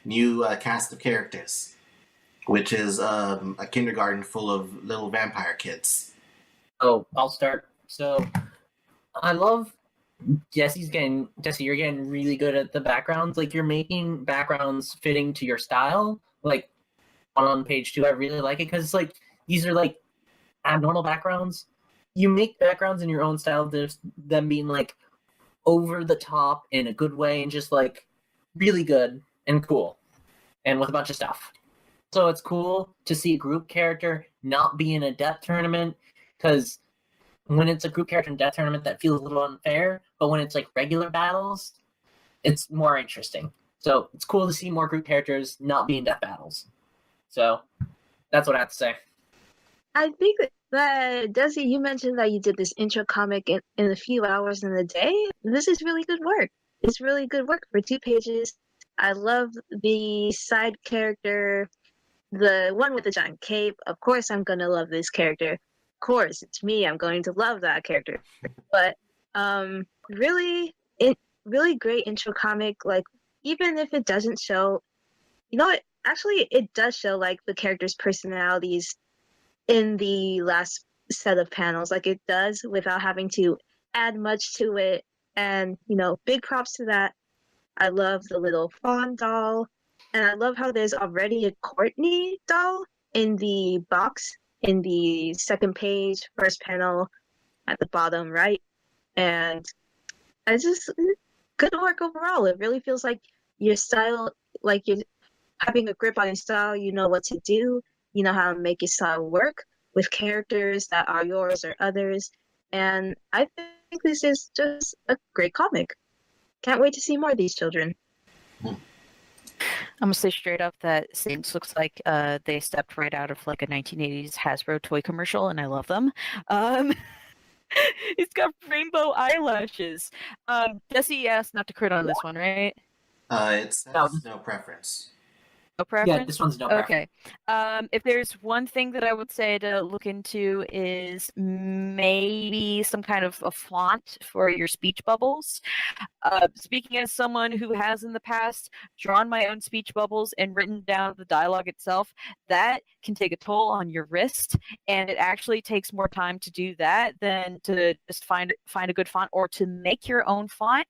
new cast of characters, which is a kindergarten full of little vampire kids. Oh, I'll start. So, I love Jesse, you're getting really good at the backgrounds. Like, you're making backgrounds fitting to your style. Like, on page 2, I really like it because it's like, these are like abnormal backgrounds. You make backgrounds in your own style, there's them being like over the top in a good way and just like really good and cool and with a bunch of stuff. So it's cool to see a group character not be in a death tournament, because when it's a group character in death tournament, that feels a little unfair, but when it's like regular battles, it's more interesting. So it's cool to see more group characters not be in death battles. So that's what I have to say. I think that, Desi, you mentioned that you did this intro comic in a few hours in a day. This is really good work. It's really good work for 2 pages. I love the side character, the one with the giant cape. Of course, I'm going to love this character. Of course, it's me. I'm going to love that character. But really great intro comic. Like, even if it doesn't show, you know what? Actually, it does show like the characters' personalities in the last set of panels. Like, it does without having to add much to it. And, big props to that. I love the little fawn doll. And I love how there's already a Courtney doll in the box in the second page, first panel at the bottom right. And I just, good work overall. It really feels like your style, like you're having a grip on your style. You know what to do. You know how to make your style work with characters that are yours or others. And I think this is just a great comic. Can't wait to see more of these children. I'm gonna say straight up that Saints looks like they stepped right out of like a 1980s Hasbro toy commercial, and I love them. It's got rainbow eyelashes. Jesse asked not to crit on this one, right? It says no preference. No preference? Yeah, this one's no preference. Okay. If there's one thing that I would say to look into is maybe some kind of a font for your speech bubbles. Speaking as someone who has in the past drawn my own speech bubbles and written down the dialogue itself, that can take a toll on your wrist, and it actually takes more time to do that than to just find a good font or to make your own font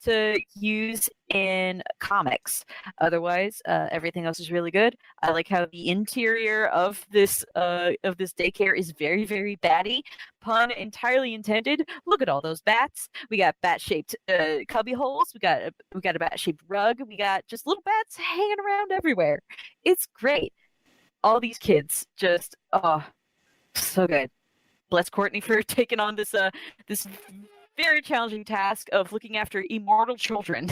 to use in comics. Otherwise, everything else is really good. I like how the interior of this daycare is very, very batty. Pun entirely intended. Look at all those bats. We got bat-shaped cubby holes. We got a bat-shaped rug. We got just little bats hanging around everywhere. It's great. All these kids just so good. bless Courtney for taking on this this very challenging task of looking after immortal children.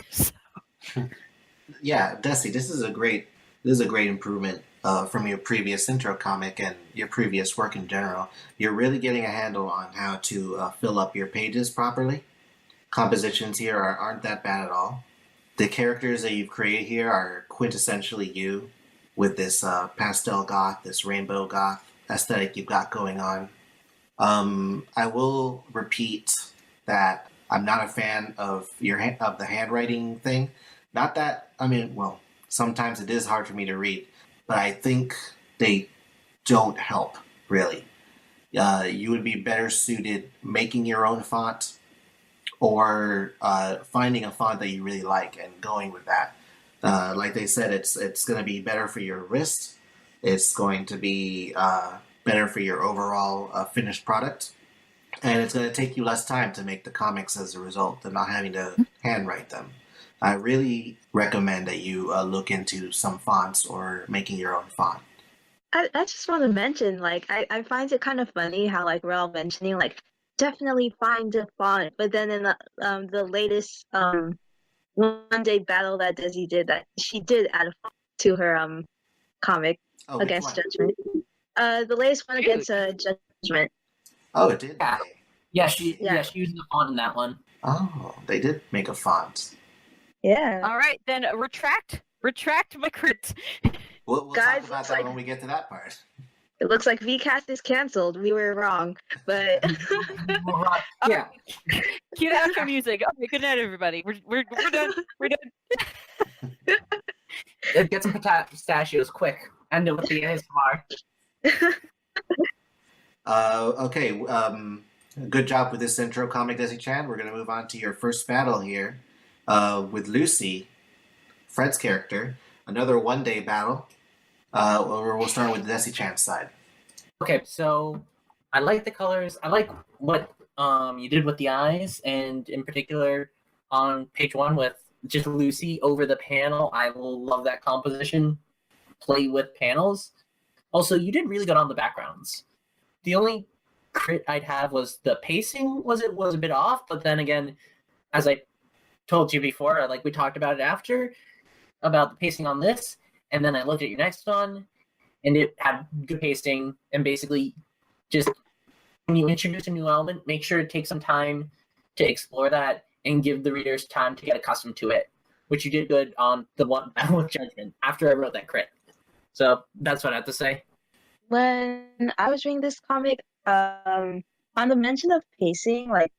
Yeah, Desi, this is a great improvement from your previous intro comic and your previous work in general. You're really getting a handle on how to fill up your pages properly. Compositions here aren't that bad at all. The characters that you've created here are quintessentially you, with this pastel goth, this rainbow goth aesthetic you've got going on. I will repeat that I'm not a fan of the handwriting thing. Not that, I mean, well, sometimes it is hard for me to read, but I think they don't help, really. You would be better suited making your own font or finding a font that you really like and going with that. Like they said, it's going to be better for your wrist. It's going to be better for your overall finished product. And it's going to take you less time to make the comics as a result of not having to handwrite them. I really recommend that you look into some fonts or making your own font. I just want to mention, like, I find it kind of funny how, like, we're all mentioning, like, definitely find a font, but then in the latest one-day battle that Desi did, that she did add a font to her comic against Judgment. The latest one against Judgment. Oh, it did. Yeah, she used the font in that one. Oh, they did make a font. Yeah. All right, then retract my crit. We'll Guys, talk about that when we get to that part. It looks like VCast is canceled. We were wrong, but Yeah. Cue the outro music. Okay, good night, everybody. We're done. We're done. Get some pistachios quick. End it with the ASMR. Okay. Good job with this intro comic, Desi-chan. We're going to move on to your first battle here with Lucy, Fred's character. Another one-day battle. We'll start with Desi-chan's side. Okay, so I like the colors. I like what you did with the eyes, and in particular on page 1 with just Lucy over the panel. I will love that composition. Play with panels. Also, you did really good on the backgrounds. The only crit I'd have was the pacing was a bit off, but then again, as I told you before, like we talked about it after, about the pacing on this, and then I looked at your next one, and it had good pacing, and basically just when you introduce a new element, make sure it takes some time to explore that and give the readers time to get accustomed to it, which you did good on the one battle with Judgment after I wrote that crit. So that's what I have to say. when I was reading this comic, on the mention of pacing, like,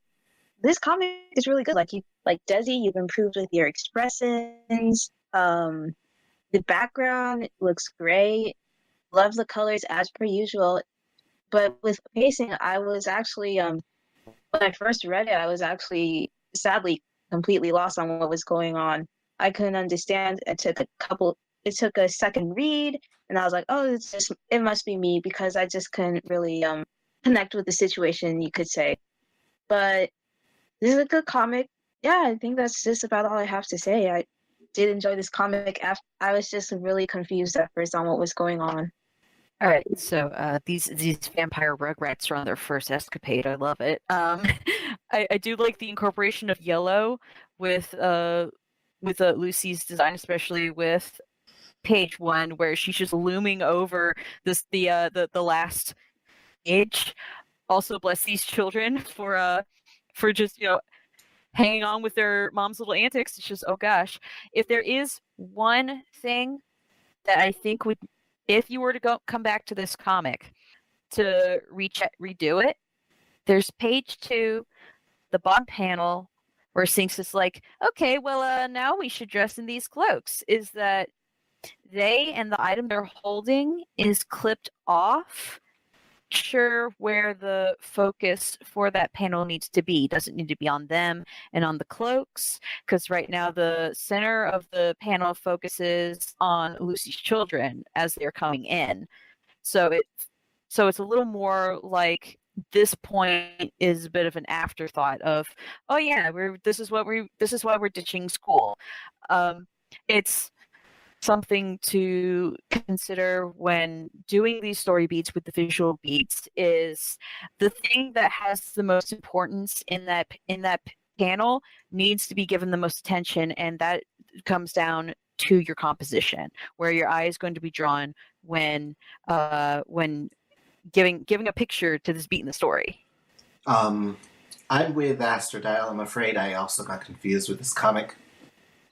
this comic is really good. Like Desi, you've improved with your expressions. The background looks great. Love the colors as per usual. But with pacing, I was actually when I first read it, I was actually sadly completely lost on what was going on. I couldn't understand. It took a second read, and I was like, oh, it must be me, because I just couldn't really connect with the situation, you could say. But this is a good comic. Yeah, I think that's just about all I have to say. I did enjoy this comic. I was just really confused at first on what was going on. All right, so these vampire rugrats are on their first escapade. I love it. I do like the incorporation of yellow with Lucy's design, especially with page 1, where she's just looming over the last page. Also, bless these children for just hanging on with their mom's little antics. It's just, oh gosh, if there is one thing that I think would, if you were to come back to this comic to redo it, there's page 2, the bottom panel, where Sinks is like, okay, well, now we should dress in these cloaks. Is that they and the item they're holding is clipped off. Sure where the focus for that panel needs to be. Doesn't need to be on them and on the cloaks, because right now the center of the panel focuses on Lucy's children as they're coming in. So it's a little more like this point is a bit of an afterthought of, oh yeah, this is why we're ditching school. It's something to consider when doing these story beats with the visual beats is the thing that has the most importance in that panel needs to be given the most attention, and that comes down to your composition, where your eye is going to be drawn when giving a picture to this beat in the story. I'm with Astrodile. I'm afraid I also got confused with this comic.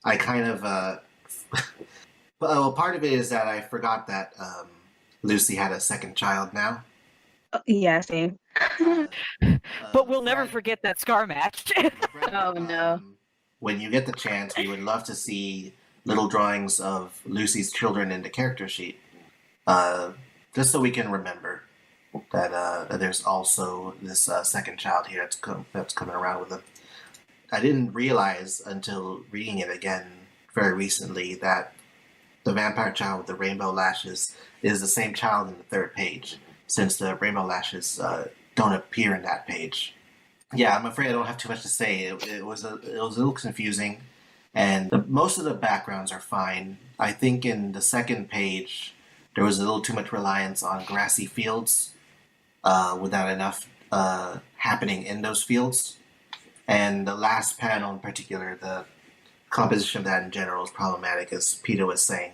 I kind of well, part of it is that I forgot that Lucy had a second child now. Yeah, same. But we'll never Fred- forget that scar match. Fred, Oh, no. When you get the chance, we would love to see little drawings of Lucy's children in the character sheet, just so we can remember that there's also this second child here that's coming around with them. I didn't realize until reading it again very recently that the vampire child with the rainbow lashes is the same child in the third page, since the rainbow lashes don't appear in that page. Yeah, I'm afraid I don't have too much to say. It was a little confusing, and most of the backgrounds are fine. I think in the second page there was a little too much reliance on grassy fields without enough happening in those fields. And the last panel in particular, the composition of that in general is problematic, as Pita was saying.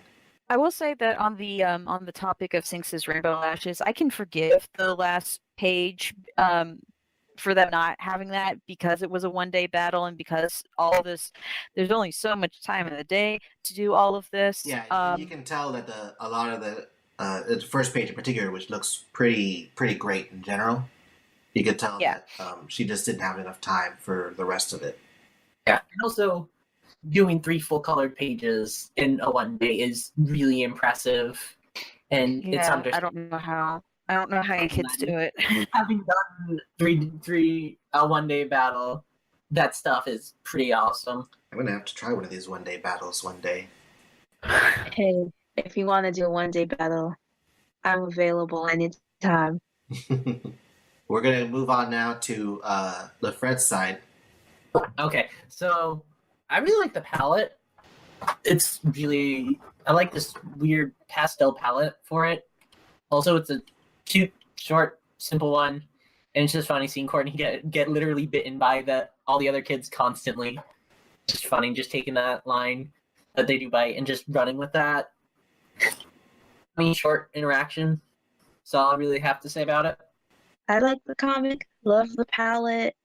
I will say that on the topic of Sinx's rainbow lashes, I can forgive the last page for them not having that, because it was a one-day battle, and because all of this, there's only so much time in the day to do all of this. Yeah, and you can tell that a lot of the first page in particular, which looks pretty great in general, you could tell that she just didn't have enough time for the rest of it. Yeah, and also doing 3 full-colored pages in a one day is really impressive, and it's understandable. I don't know how you kids do it. Having done three one-day battle, that stuff is pretty awesome. I'm gonna have to try one of these one-day battles one day. Hey, if you want to do a one-day battle, I'm available anytime. We're gonna move on now to the Fred side. Okay, so I really like the palette. It's really, I like this weird pastel palette for it. Also, it's a cute, short, simple one, and it's just funny seeing Courtney get literally bitten by all the other kids constantly. Just funny, just taking that line that they do bite and just running with that. I mean, short interaction. That's all I really have to say about it. I like the comic, love the palette.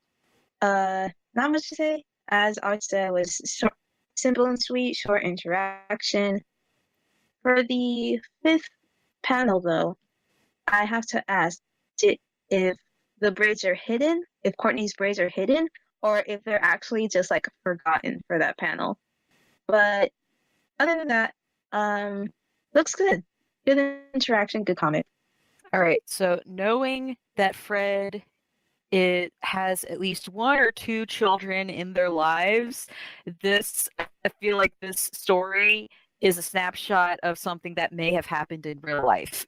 Not much to say. As Art said, was short, simple and sweet, short interaction. For the 5th panel, though, I have to ask if the braids are hidden, if Courtney's braids are hidden, or if they're actually just like forgotten for that panel. But other than that, looks good. Good interaction, good comic. All right, so knowing that Fred has at least 1 or 2 children in their lives, I feel like this story is a snapshot of something that may have happened in real life.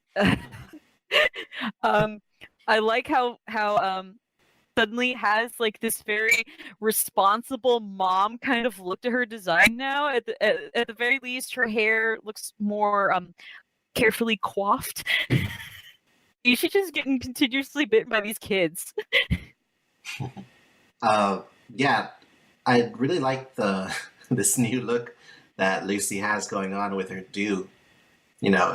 I like how suddenly has like this very responsible mom kind of look to her design now. At the very least, her hair looks more carefully coiffed. She's just getting continuously bitten by these kids. Yeah, I really like this new look that Lucy has going on with her do. You know,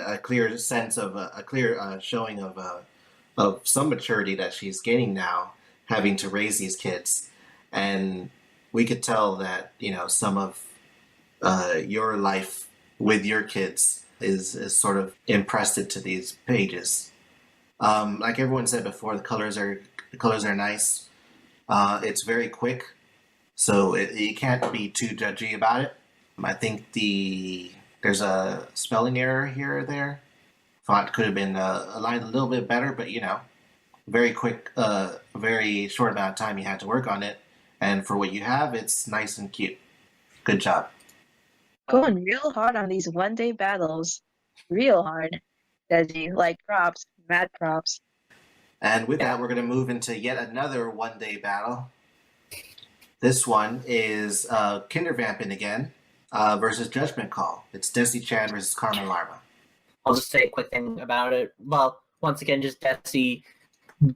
a clear sense of a clear showing of some maturity that she's gaining now, having to raise these kids, and we could tell that, you know, some of your life with your kids is sort of impressed into these pages. Like everyone said before, the colors are nice. It's very quick, so you can't be too judgy about it. I think there's a spelling error here or there. Font could have been aligned a little bit better, but you know, very quick, very short amount of time you had to work on it, and for what you have, it's nice and cute. Good job. Going real hard on these one-day battles. Real hard. Desi, like props, mad props. And with that, we're going to move into yet another one-day battle. This one is Kindervampen again. versus Judgment Call. It's Desi Chan versus Carmen Larma. I'll just say a quick thing about it. Well, once again, just Desi.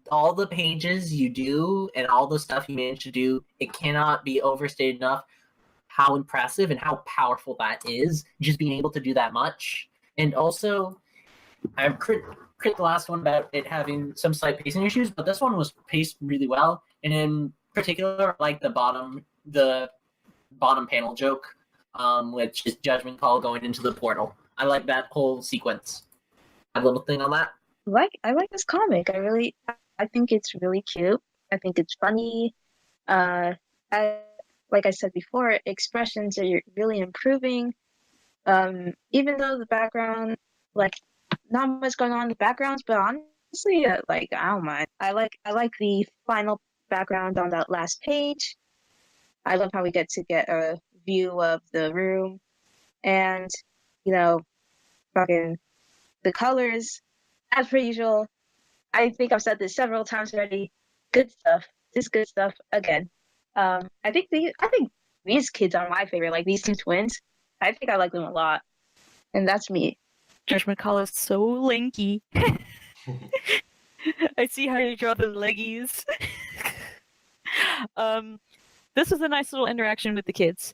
All the pages you do and all the stuff you manage to do, it cannot be overstated enough how impressive and how powerful that is. Just being able to do that much. And also, I've crit the last one about it having some slight pacing issues, but this one was paced really well. And in particular, I like the bottom panel joke, which is Judgment Call going into the portal. I like that whole sequence. A little thing on that. I like this comic. I think it's really cute. I think it's funny. Like I said before, expressions are really improving. Even though the background, like, not much going on in the backgrounds, but honestly, like, I don't mind. I like the final background on that last page. I love how we get a view of the room, and fucking the colors. As per usual, I think I've said this several times already. Good stuff. Just good stuff again. I think these kids are my favorite. Like, these two twins. I think I like them a lot, and that's me. Judgment Call is so lanky. I see how you draw the leggies. This was a nice little interaction with the kids.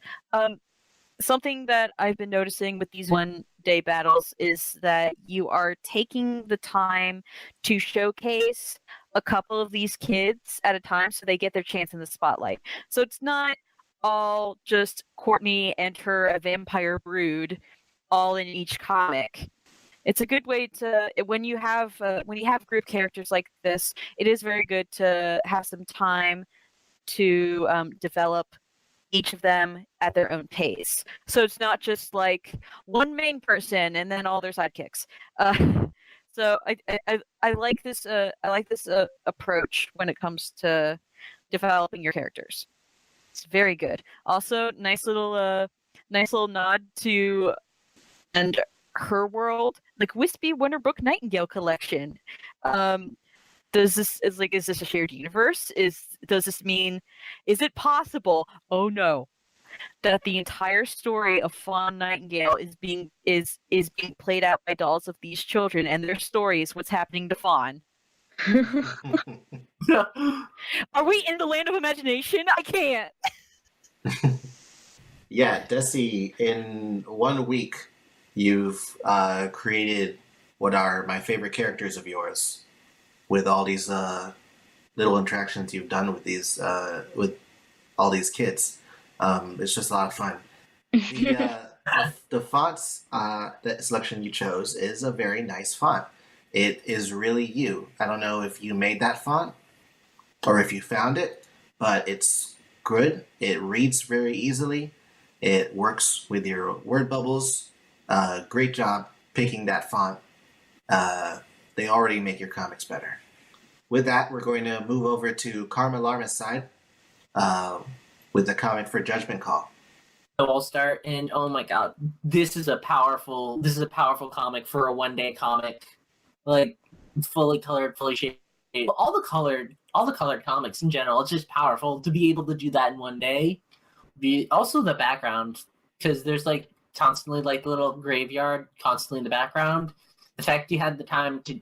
Something that I've been noticing with these one-day battles is that you are taking the time to showcase a couple of these kids at a time so they get their chance in the spotlight. So it's not all just Courtney and her vampire brood all in each comic. It's a good way to, when you have group characters like this, it is very good to have some time to develop each of them at their own pace. So it's not just like one main person and then all their sidekicks. So I like this approach when it comes to developing your characters. It's very good. Also, nice little nod to and her world, like Wispy Winterbrook Nightingale collection. Is this a shared universe? Does this mean, is it possible? Oh no, that the entire story of Fawn Nightingale is being played out by dolls of these children and their stories, what's happening to Fawn? Are we in the land of imagination? I can't. Yeah, Desi, in 1 week, you've created what are my favorite characters of yours, with all these little interactions you've done with these with all these kids. It's just a lot of fun. The fonts, the selection you chose is a very nice font. It is really you. I don't know if you made that font or if you found it, but it's good. It reads very easily. It works with your word bubbles. Great job picking that font. They already make your comics better. With that, we're going to move over to Carmen Larma's side with the comic for Judgment Call. So I'll start, and oh my god, this is a powerful comic for a one-day comic. Like, fully colored, fully shaded. All the colored comics in general, it's just powerful to be able to do that in one day. Also the background, because there's like constantly like the little graveyard constantly in the background. The fact you had the time to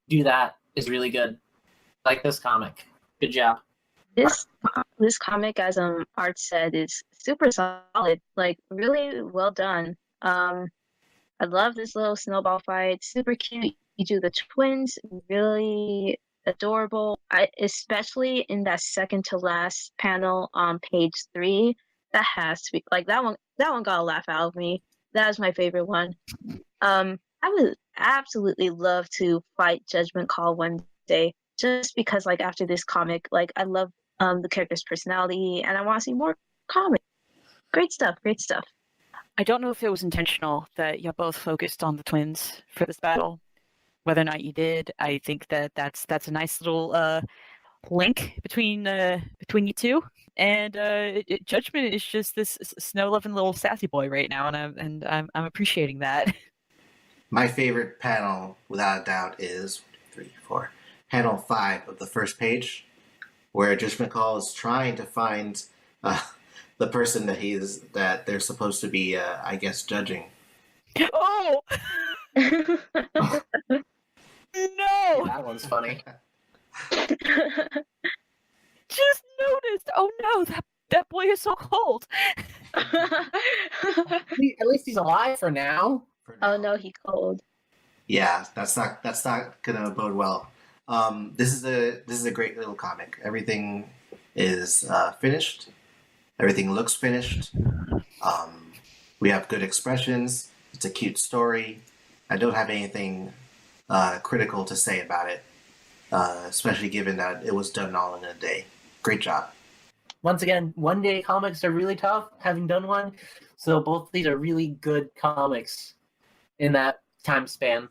do that is really good. Like this comic. Good job. This comic, as Art said, is super solid. Like, really well done. I love this little snowball fight. Super cute. You do the twins, really adorable. Especially in that second to last panel on page 3. That has to be like that one. That one got a laugh out of me. That is my favorite one. I would absolutely love to fight Judgment Call one day, just because like after this comic, like I love the character's personality and I want to see more comics. Great stuff. I don't know if it was intentional that you both focused on the twins for this battle. Whether or not you did, I think that's a nice little link between you two. And Judgment is just this snow-loving little sassy boy right now, and I'm appreciating that. My favorite panel, without a doubt, is panel 5 of the first page, where Judgment Call is trying to find the the person that they're supposed to be, I guess, judging. Oh no! That one's funny. Just noticed. Oh no, that boy is so cold. At least he's alive for now. For Oh now. no, he cold. Yeah, that's not gonna bode well. This is a great little comic. Everything is finished. Everything looks finished. We have good expressions. It's a cute story. I don't have anything critical to say about it, especially given that it was done all in a day. Great job. Once again, one-day comics are really tough, having done one. So both of these are really good comics in that time span.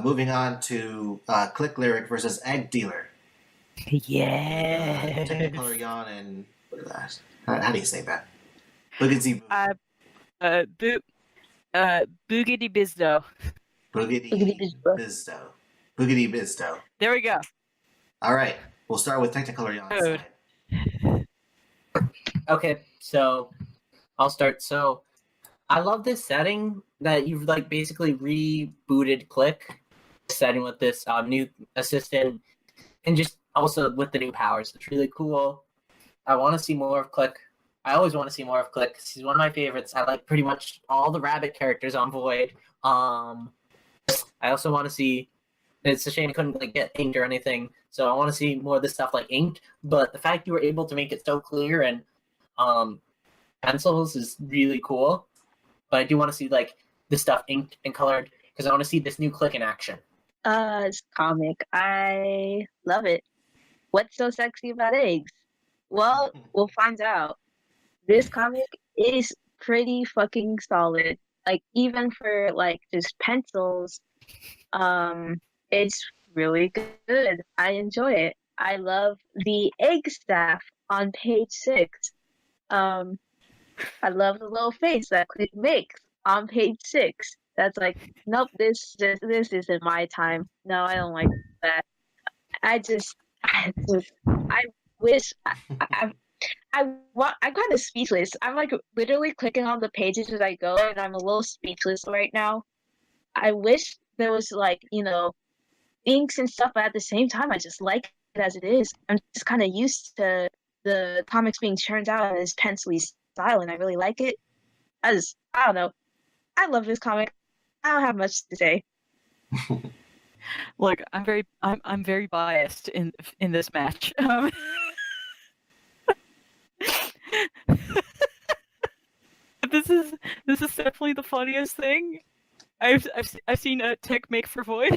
Moving on to Click Lyric versus Egg Dealer. Yeah. Technicolor Yawn and what is that? How do you say that? Boogity Boogity Bizdo. Boogity Boogity Bizdo. Boogity Bizdo. There we go. All right, we'll start with Technicolor Yawn's Dude. side. Okay, so I'll start. So I love this setting that you've like basically rebooted Click setting with this new assistant and just also with the new powers. It's really cool. I want to see more of Click. I always want to see more of Click. He's one of my favorites. I like pretty much all the rabbit characters on Void. I also want to see. It's a shame he couldn't like get inked or anything. So I want to see more of this stuff like inked. But the fact you were able to make it so clear and pencils is really cool. But I do want to see like this stuff inked and colored because I want to see this new Click in action. This comic, I love it. What's so sexy about eggs? Well, we'll find out. This comic is pretty fucking solid. Like even for like just pencils, it's really good. I enjoy it. I love the egg staff on page 6. I love the little face that Click makes on page 6. That's like, nope, this isn't my time. No, I don't like that. I wish I'm kind of speechless. I'm like literally clicking on the pages as I go, and I'm a little speechless right now. I wish there was like inks and stuff, but at the same time, I just like it as it is. I'm just kind of used to the comics being churned out in this pencil-y style, and I really like it. I don't know. I love this comic. I don't have much to say. Look, I'm very biased in this match. This is definitely the funniest thing I've seen a Tech make for Void.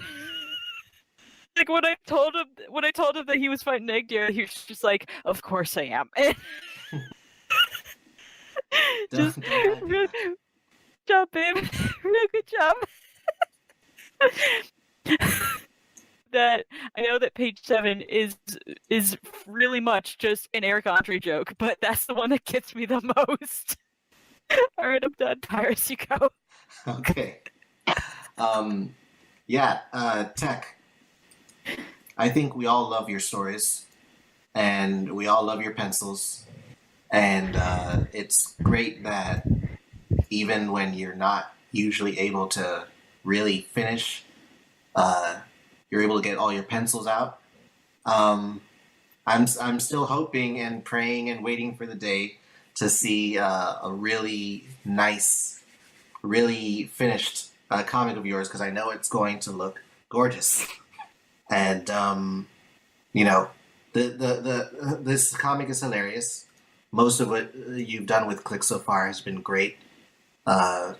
Like when I told him that he was fighting Egg Deer, he was just like, "Of course I am." Just real good job, babe. Real good job. That I know that page 7 is really much just an Eric Andre joke, but that's the one that gets me the most. All right, I'm done. Pirates, you go. Okay. Tech. I think we all love your stories, and we all love your pencils, and it's great that even when you're not usually able to really finish, you're able to get all your pencils out. I'm still hoping and praying and waiting for the day to see a really nice, really finished comic of yours, because I know it's going to look gorgeous. And this comic is hilarious. Most of what you've done with Click so far has been great. I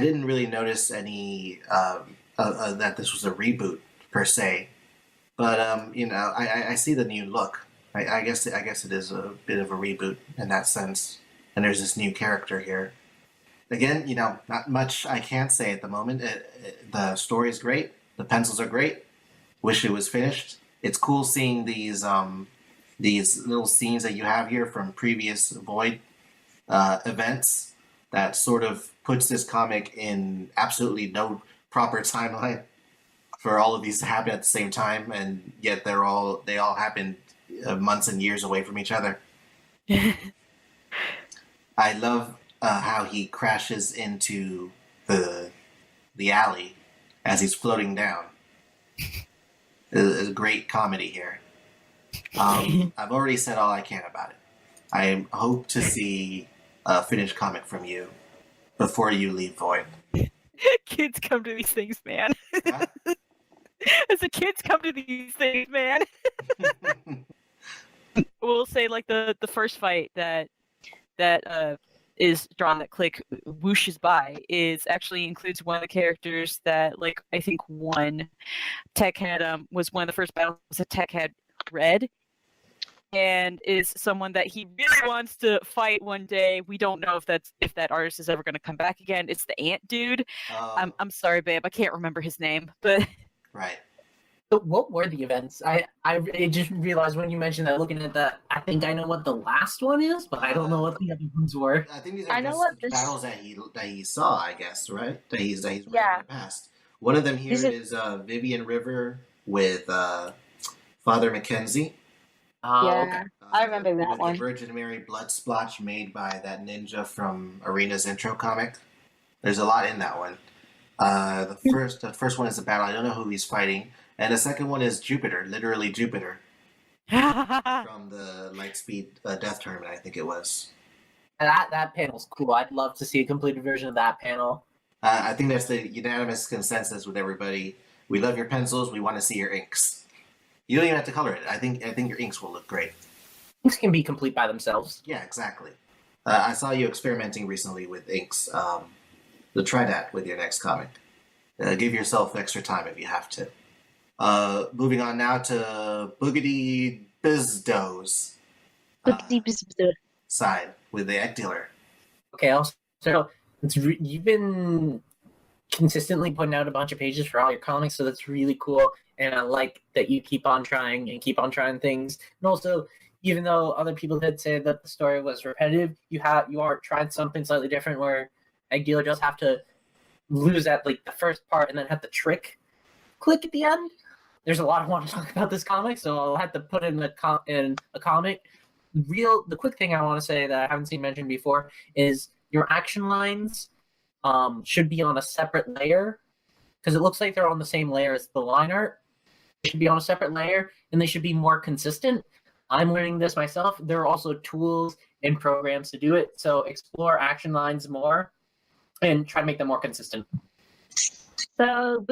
didn't really notice any that this was a reboot per se, but I see the new look. I guess it is a bit of a reboot in that sense. And there's this new character here. Again, not much I can't say at the moment. The story is great. The pencils are great. Wish it was finished. It's cool seeing these little scenes that you have here from previous Void events that sort of puts this comic in absolutely no proper timeline for all of these to happen at the same time, and yet they all happened months and years away from each other. I love how he crashes into the alley as he's floating down. It's a great comedy here. I've already said all I can about it. I hope to see a finished comic from you before you leave Void. Kids come to these things, man. Huh? As the kids come to these things, man. We'll say like the first fight that is drawn that Click whooshes by is actually includes one of the characters that like I think one Tech had was one of the first battles that Tech had read, and is someone that he really wants to fight one day. We don't know if that artist is ever going to come back again. It's the ant dude. I'm sorry, babe, I can't remember his name, but Right. So what were the events? I just realized when you mentioned that, looking at that, I think I know what the last one is, but I don't know what the other ones were. I think these I are know just what this- battles that he saw, I guess, right? That he's read Yeah. in the past. One of them here These is Vivian River with Father Mackenzie. Oh, Yeah. okay. I remember that with one. the Virgin Mary blood splotch made by that ninja from Arena's intro comic. There's a lot in that one. The first one is a battle. I don't know who he's fighting, and the second one is Jupiter, literally Jupiter from the Lightspeed Death Tournament. I think it was. That panel's cool. I'd love to see a completed version of that panel. I think that's the unanimous consensus with everybody. We love your pencils. We want to see your inks. You don't even have to color it. I think your inks will look great. Things can be complete by themselves. Yeah, exactly. I saw you experimenting recently with inks. So try that with your next comic. Give yourself extra time if you have to. Moving on now to Boogity Bizdos side with the egg dealer. Okay, also, you've been consistently putting out a bunch of pages for all your comics, so that's really cool. And I like that you keep on trying things. And also, even though other people did say that the story was repetitive, you are trying something slightly different where Egg Dealer just have to lose at like the first part and then have the trick click at the end. There's a lot I want to talk about this comic, so I'll have to put in a comic. The quick thing I want to say that I haven't seen mentioned before is your action lines should be on a separate layer, because it looks like they're on the same layer as the line art. They should be on a separate layer, and they should be more consistent. I'm learning this myself. There are also tools and programs to do it, so explore action lines more and try to make them more consistent. So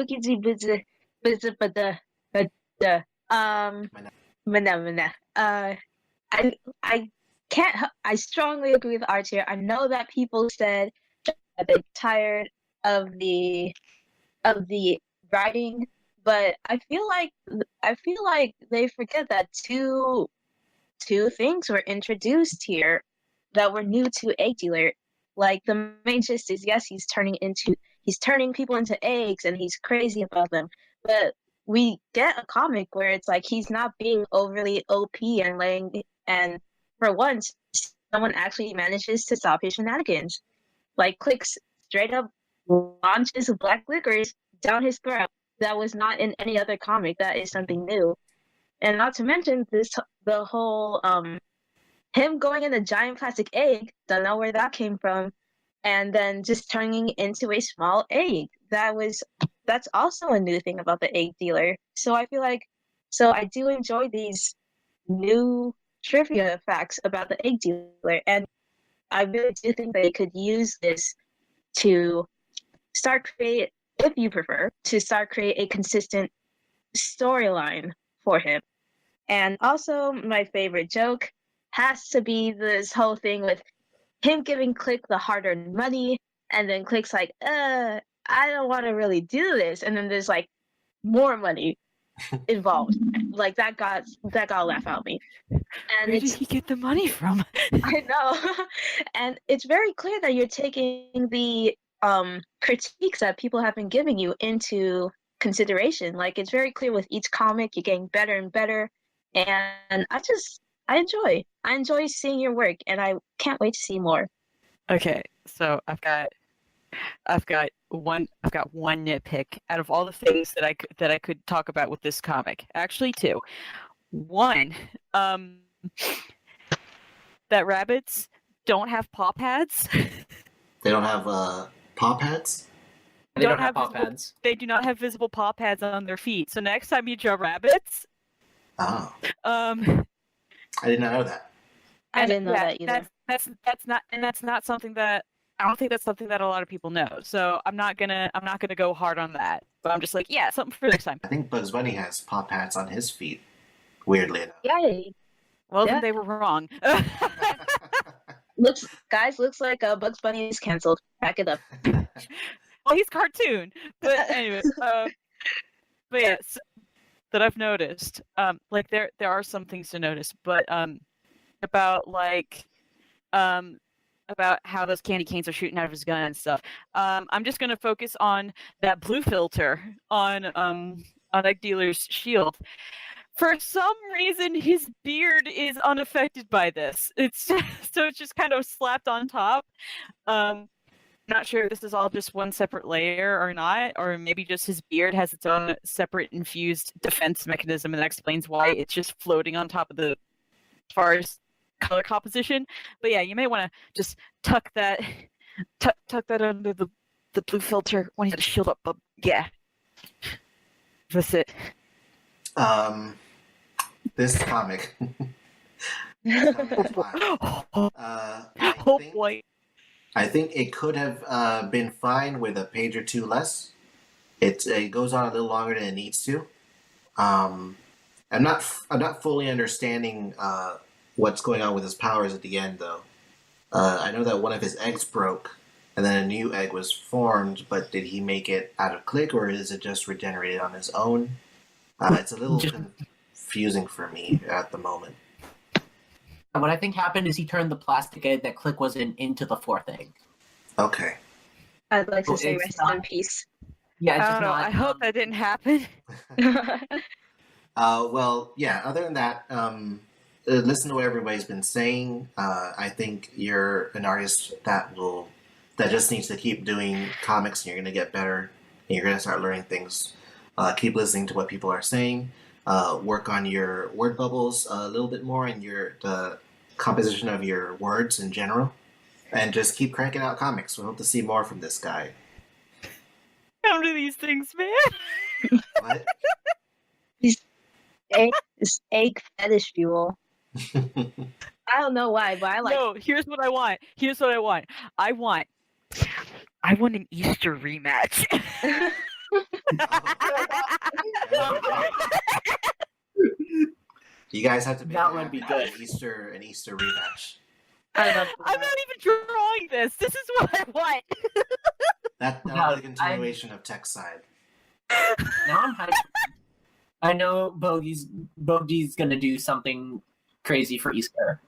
Mana. I can't. I strongly agree with Arts here. I know that people said that they're tired of the writing, but I feel like they forget that two things were introduced here that were new to Egg Dealer. Like the main gist is, yes, he's turning people into eggs and he's crazy about them, but we get a comic where it's like he's not being overly OP and for once someone actually manages to stop his shenanigans. Like Clicks straight up launches black licorice down his throat. That was not in any other comic. That is something new. And not to mention the whole him going in a giant plastic egg, don't know where that came from, and then just turning into a small egg. That's also a new thing about the Egg Dealer. So I do enjoy these new trivia facts about the Egg Dealer, and I really do think they could use this to create a consistent storyline for him. And also, my favorite joke has to be this whole thing with him giving Click the hard-earned money, and then Click's like, I don't want to really do this, and then there's like more money involved. Like that got a laugh out of me. And Where did he get the money from? I know. And it's very clear that you're taking the critiques that people have been giving you into consideration. Like it's very clear with each comic, you're getting better and better. And I enjoy seeing your work, and I can't wait to see more. Okay, so I've got one nitpick out of all the things that I could talk about with this comic. Actually, two. One, that rabbits don't have paw pads. They don't have paw pads? They don't have paw visible- pads. They do not have visible paw pads on their feet. So next time you draw rabbits, Oh. um, I did not know that. I didn't know that either. That's not something that I don't think that's something that a lot of people know. So I'm not gonna go hard on that. But I'm just like, yeah, something for next time. I think Bugs Bunny has paw pads on his feet, weirdly enough. Yay! Well, Yeah. then they were wrong. Looks like Bugs Bunny is canceled. Back it up. Well, he's cartoon. But anyway, but yeah, that I've noticed. Like there are some things to notice, but about about how those candy canes are shooting out of his gun and stuff. I'm just gonna focus on that blue filter on Egg Dealer's shield. For some reason, his beard is unaffected by this. It's just kind of slapped on top. Not sure if this is all just one separate layer or not, or maybe just his beard has its own separate infused defense mechanism, and that explains why it's just floating on top of the as far as color composition. But yeah, you may want to just tuck that under the blue filter when you have the shield up. But yeah, that's it. This comic. Oh boy. I think it could have been fine with a page or two less. It goes on a little longer than it needs to. I'm not fully understanding what's going on with his powers at the end, though. I know that one of his eggs broke, and then a new egg was formed. But did he make it out of click, or is it just regenerated on his own? It's a little confusing for me at the moment. What I think happened is he turned the plastic egg that Click was into the fourth egg. Okay. I'd like to Well, say it's rest not- in peace. Yeah, it's I just don't know. not. I hope that didn't happen. Well, yeah, other than that, listen to what everybody's been saying. I think you're an artist that just needs to keep doing comics, and you're going to get better, and you're going to start learning things. Keep listening to what people are saying. Work on your word bubbles a little bit more, and the composition of your words in general. And just keep cranking out comics. We hope to see more from this guy. Come to these things, man. What? It's egg fetish fuel. I don't know why, but I like. No, here's what I want. I want an Easter rematch. You guys have to make That would be good. an Easter rematch. I love. I'm not even drawing this. This is what I want. That'll be the continuation of Tech Side. Now I'm hyped. I know Bogey's gonna do something crazy for Easter.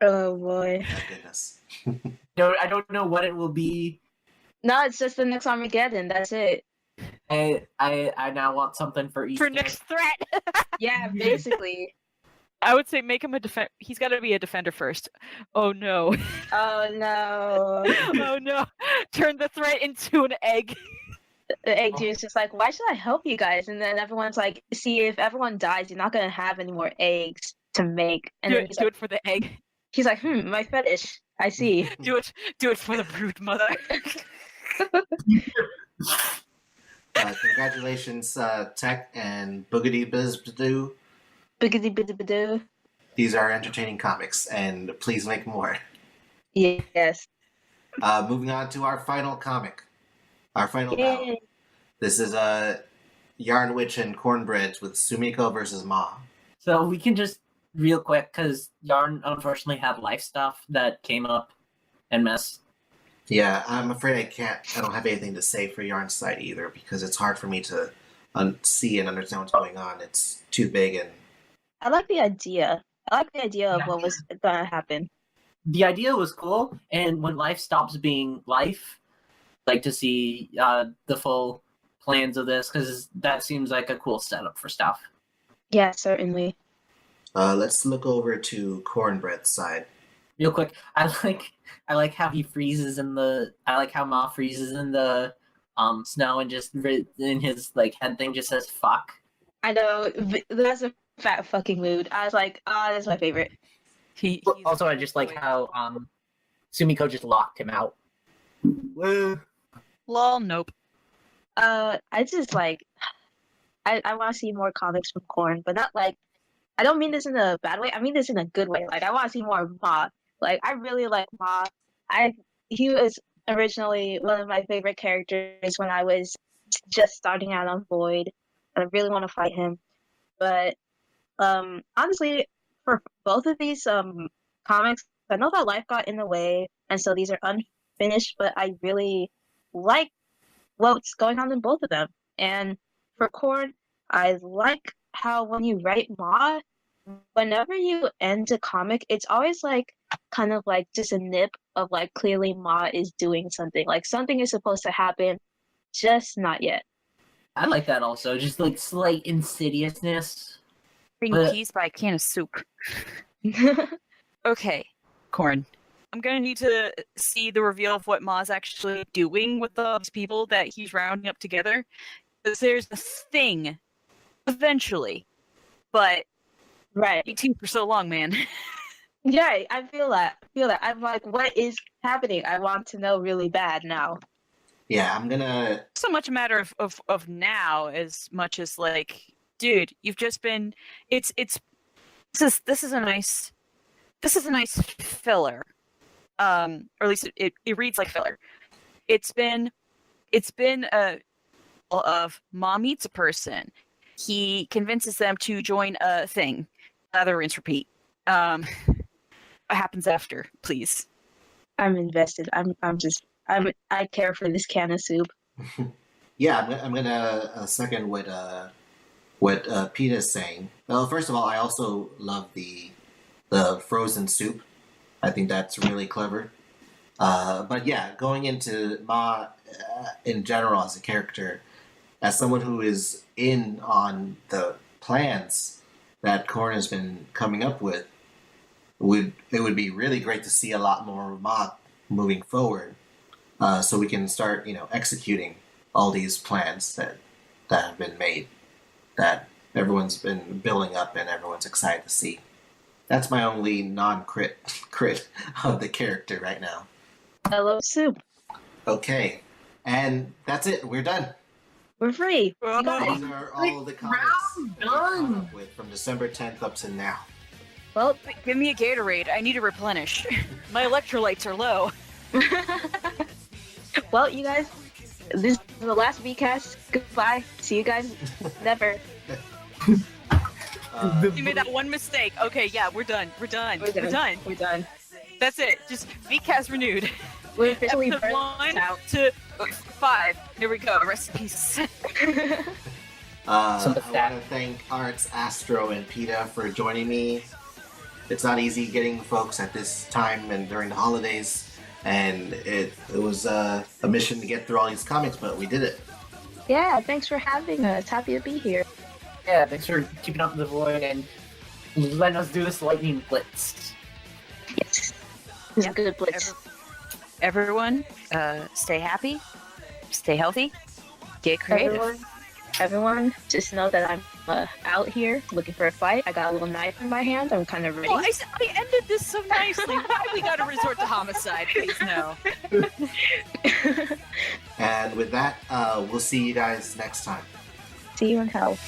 Oh boy. My goodness. I don't know what it will be. No, it's just the next Armageddon. That's it. I now want something for Easter. For next threat. Yeah, basically. I would say make him a defender. He's got to be a defender first. Oh no. Oh no. Oh no. Turn the threat into an egg. The egg dude's just like, why should I help you guys? And then everyone's like, see, if everyone dies, you're not gonna have any more eggs to make. And Do then it, do it for the egg. he's like, my fetish. I see. Do it for the brood mother. Congratulations, Tech and Boogity Bizbadoo. Biggity biddy bidoo. These are entertaining comics, and please make more. Yes. Moving on to our final comic. Our final battle. Yay. This is Yarn Witch and Cornbreads with Sumiko versus Ma. So we can just real quick, because Yarn unfortunately had life stuff that came up and messed. Yeah, I'm afraid I don't have anything to say for Yarn's side either, because it's hard for me to see and understand what's going on. It's too big, and I like the idea. Of what was gonna happen. The idea was cool, and when life stops being life, I'd like to see the full plans of this, because that seems like a cool setup for stuff. Yeah, certainly. let's look over to Cornbread's side. Real quick, I like how he freezes in the. I like how Ma freezes in the snow and just in his like head thing just says fuck. I know that's a fat fucking mood. I was like, that's my favorite. He Also, I just like how Sumiko just locked him out. Woo. Lol, nope. I just like I want to see more comics from Korn, but not like I don't mean this in a bad way. I mean this in a good way. Like I want to see more of Ma. Like I really like Ma. He was originally one of my favorite characters when I was just starting out on Void. I really want to fight him. But honestly, for both of these comics, I know that life got in the way, and so these are unfinished. But I really like what's going on in both of them. And for Korn, I like how when you write Ma, whenever you end a comic, it's always like kind of like just a nip of like clearly Ma is doing something. Like something is supposed to happen, just not yet. I like that also, just like slight insidiousness. Bring But- peace by a can of soup. Okay, Corn. I'm gonna need to see the reveal of what Ma's actually doing with those people that he's rounding up together. Because there's a thing, eventually. But Right. 18 for so long, man. Yeah, I feel that. I'm like, what is happening? I want to know really bad now. Yeah, I'm gonna. So much a matter of now as much as like, dude, you've just been this is a nice filler. Or at least it reads like filler. It's been a of Ma meets a person. He convinces them to join a thing. Another rinse repeat. What happens after, please? I'm invested. I care for this can of soup. Yeah, I'm gonna second what Pita's saying. Well, first of all, I also love the frozen soup. I think that's really clever. But yeah, going into Ma in general as a character, as someone who is in on the plans that Korn has been coming up with, it would be really great to see a lot more of Ma moving forward, so we can start, executing all these plans that have been made, that everyone's been building up and everyone's excited to see. That's my only non-crit of the character right now. I love soup. Okay, and that's it. We're done. We're free. Well, You guys. These are all the comics round that we've come done. up with from December 10th up to now. Well, give me a Gatorade. I need to replenish. My electrolytes are low. well, you guys, this is the last VCast. Goodbye. See you guys never. You made that one mistake. Okay, yeah, we're done. We're done. We're done. We're done. That's it. Just VCast renewed. We're officially Episode burnt 1 out. to 5. Here we go. Rest in peace. I Some want of that. to thank Arts, Astro, and Pita for joining me. It's not easy getting folks at this time and during the holidays, and it was a mission to get through all these comics, but we did it. Yeah, thanks for having us. Happy to be here. Yeah, thanks for keeping up the void and letting us do this lightning blitz. Yes. This is Yep. a good blitz. Everyone, stay happy, stay healthy, get creative. Everyone, just know that I'm out here looking for a fight. I got a little knife in my hand. I'm kind of ready. Oh, I ended this so nicely. Why we gotta resort to homicide? Please no. And with that, we'll see you guys next time. See you in hell.